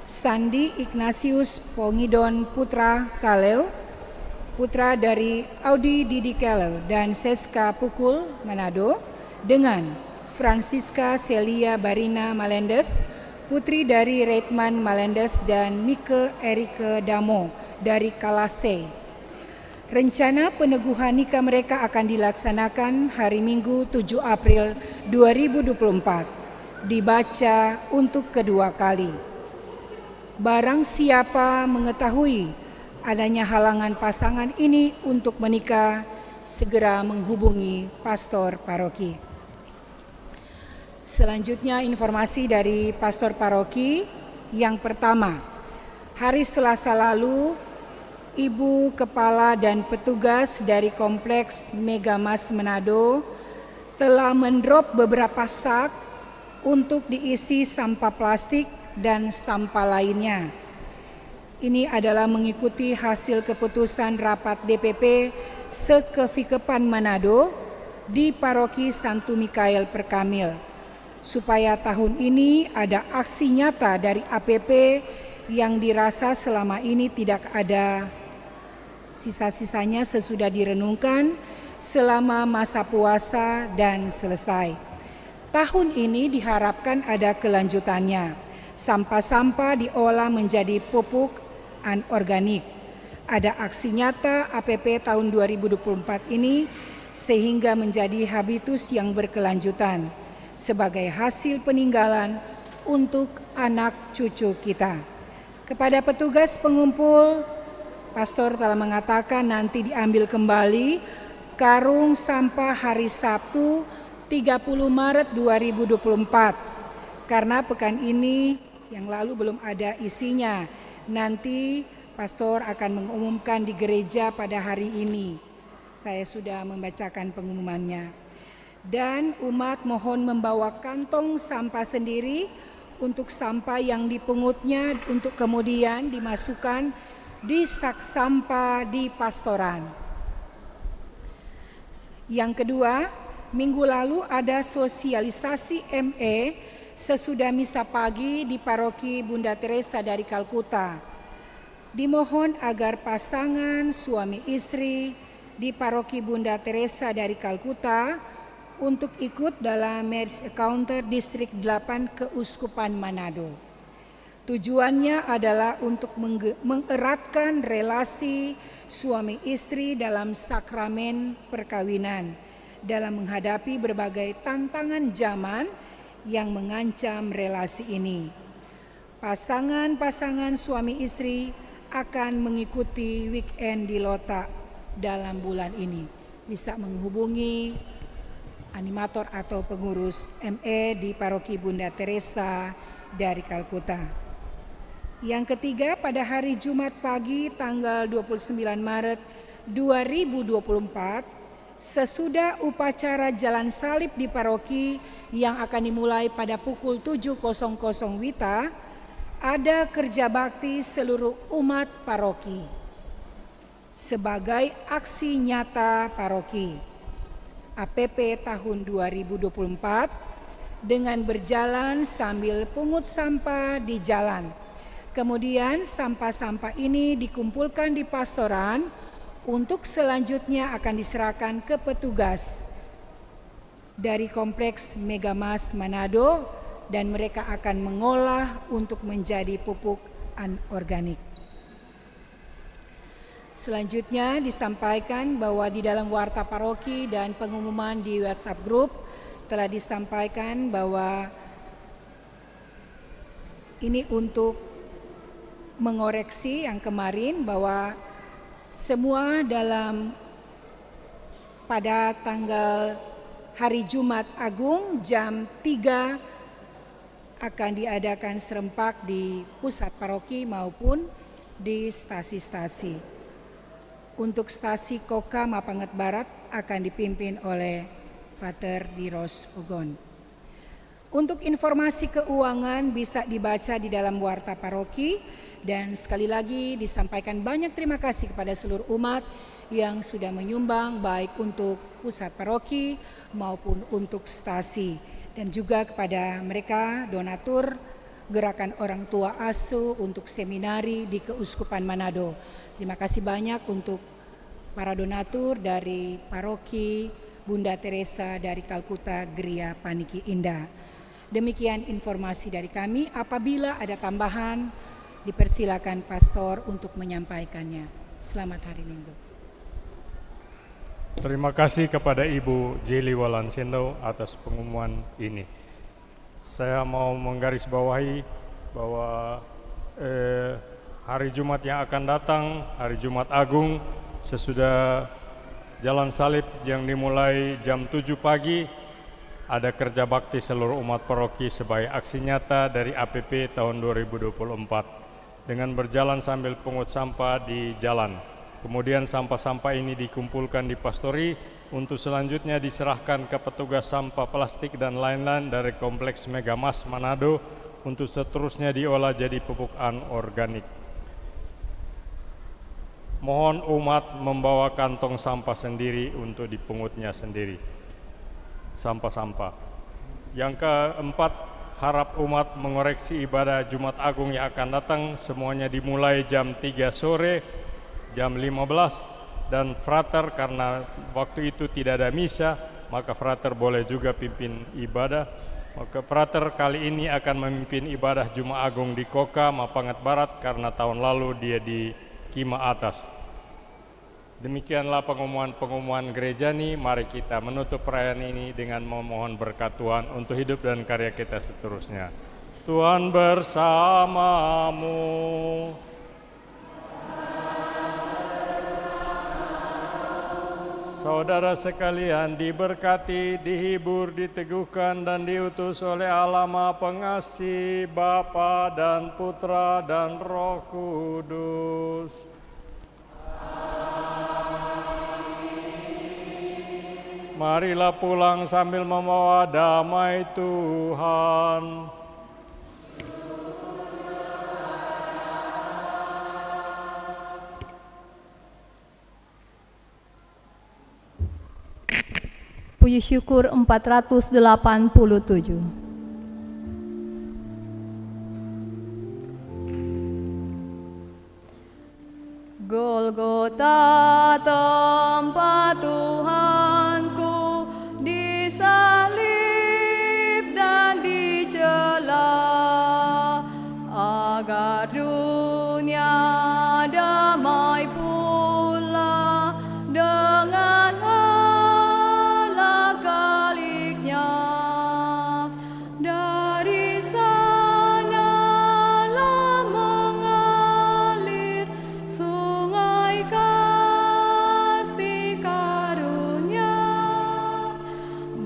Sandi Ignatius Pongidon Putra Kaleo, putra dari Audi Didi Kaleo dan Seska Pukul Manado, dengan Francisca Celia Barina Malendes, putri dari Redman Malendes dan Mike Erike Damo dari Kalase. Rencana peneguhan nikah mereka akan dilaksanakan hari Minggu 7 April 2024, dibaca untuk kedua kali. Barang siapa mengetahui adanya halangan pasangan ini untuk menikah, segera menghubungi pastor paroki. Selanjutnya informasi dari pastor paroki. Yang pertama, hari Selasa lalu, Ibu Kepala dan petugas dari Kompleks Megamas Manado telah mendrop beberapa sak untuk diisi sampah plastik dan sampah lainnya. Ini adalah mengikuti hasil keputusan rapat DPP Sekevikepan Manado di Paroki Santo Mikael Perkamil, supaya tahun ini ada aksi nyata dari APP yang dirasa selama ini tidak ada. Sisa-sisanya sesudah direnungkan selama masa puasa dan selesai. Tahun ini diharapkan ada kelanjutannya. Sampah-sampah diolah menjadi pupuk anorganik. Ada aksi nyata APP tahun 2024 ini sehingga menjadi habitus yang berkelanjutan sebagai hasil peninggalan untuk anak cucu kita. Kepada petugas pengumpul, pastor telah mengatakan nanti diambil kembali karung sampah hari Sabtu 30 Maret 2024. Karena pekan ini yang lalu belum ada isinya. Nanti pastor akan mengumumkan di gereja pada hari ini. Saya sudah membacakan pengumumannya. Dan umat mohon membawa kantong sampah sendiri untuk sampah yang dipungutnya untuk kemudian dimasukkan di sak sampah di pastoran. Yang kedua, minggu lalu ada sosialisasi ME sesudah misa pagi di Paroki Bunda Teresa dari Kalkuta. Dimohon agar pasangan suami istri di Paroki Bunda Teresa dari Kalkuta untuk ikut dalam Marriage Encounter Distrik 8 Keuskupan Manado. Tujuannya adalah untuk mengeratkan relasi suami istri dalam sakramen perkawinan dalam menghadapi berbagai tantangan zaman yang mengancam relasi ini. Pasangan-pasangan suami istri akan mengikuti weekend di Lota dalam bulan ini. Bisa menghubungi animator atau pengurus ME di Paroki Bunda Teresa dari Kalkuta. Yang ketiga, pada hari Jumat pagi tanggal 29 Maret 2024, sesudah upacara jalan salib di paroki yang akan dimulai pada pukul 7.00 WITA, ada kerja bakti seluruh umat paroki sebagai aksi nyata paroki APP tahun 2024 dengan berjalan sambil pungut sampah di jalan. Kemudian sampah-sampah ini dikumpulkan di pastoran untuk selanjutnya akan diserahkan ke petugas dari Kompleks Megamas Manado dan mereka akan mengolah untuk menjadi pupuk anorganik. Selanjutnya disampaikan bahwa di dalam warta paroki dan pengumuman di WhatsApp group telah disampaikan bahwa ini untuk mengoreksi yang kemarin bahwa semua pada tanggal hari Jumat Agung jam 3 akan diadakan serempak di pusat paroki maupun di stasi-stasi. Untuk stasi Koka Mapanget Barat akan dipimpin oleh Frater Diros Ogon. Untuk informasi keuangan bisa dibaca di dalam warta paroki. Dan sekali lagi disampaikan banyak terima kasih kepada seluruh umat yang sudah menyumbang baik untuk pusat paroki maupun untuk stasi. Dan juga kepada mereka donatur Gerakan Orang Tua Asuh untuk seminari di Keuskupan Manado. Terima kasih banyak untuk para donatur dari paroki Bunda Teresa dari Kalkuta Geria Paniki Indah. Demikian informasi dari kami. Apabila ada tambahan, dipersilakan pastor untuk menyampaikannya. Selamat hari Minggu. Terima kasih kepada Ibu Jeli Walansendo atas pengumuman ini. Saya mau menggarisbawahi bahwa hari Jumat yang akan datang, hari Jumat Agung, sesudah Jalan Salib yang dimulai jam 7 pagi, ada kerja bakti seluruh umat paroki sebagai aksi nyata dari APP tahun 2024 dengan berjalan sambil pungut sampah di jalan. Kemudian sampah-sampah ini dikumpulkan di pastori untuk selanjutnya diserahkan ke petugas sampah plastik dan lain-lain dari Kompleks Megamas Manado untuk seterusnya diolah jadi pupuk anorganik. Mohon umat membawa kantong sampah sendiri untuk dipungutnya sendiri. Sampah-sampah. Yang keempat, harap umat mengoreksi ibadah Jumat Agung yang akan datang, semuanya dimulai jam 3 sore, jam 15, dan frater karena waktu itu tidak ada misa, maka frater boleh juga pimpin ibadah. Maka frater kali ini akan memimpin ibadah Jumat Agung di Koka, Mapangat Barat, karena tahun lalu dia di Kima Atas. Demikianlah pengumuman gereja ini. Mari kita menutup perayaan ini dengan memohon berkat Tuhan untuk hidup dan karya kita seterusnya. Tuhan bersamamu. Saudara sekalian diberkati, dihibur, diteguhkan, dan diutus oleh Allah Maha Pengasih, Bapa dan Putra dan Roh Kudus. Marilah pulang sambil membawa damai Tuhan. Puji syukur 487. Golgota tempat Tuhanku disalib dan dicela agar dunia damai pula dengan Allah Khaliknya. Dari sanalah mengalir sungai kasih karunia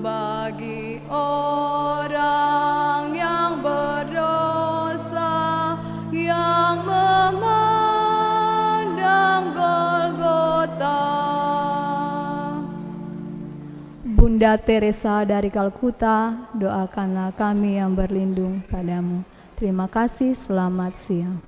bagi orang yang berdosa yang memandang Golgota. Bunda Teresa dari Kalkuta, doakanlah kami yang berlindung padamu. Terima kasih, selamat siang.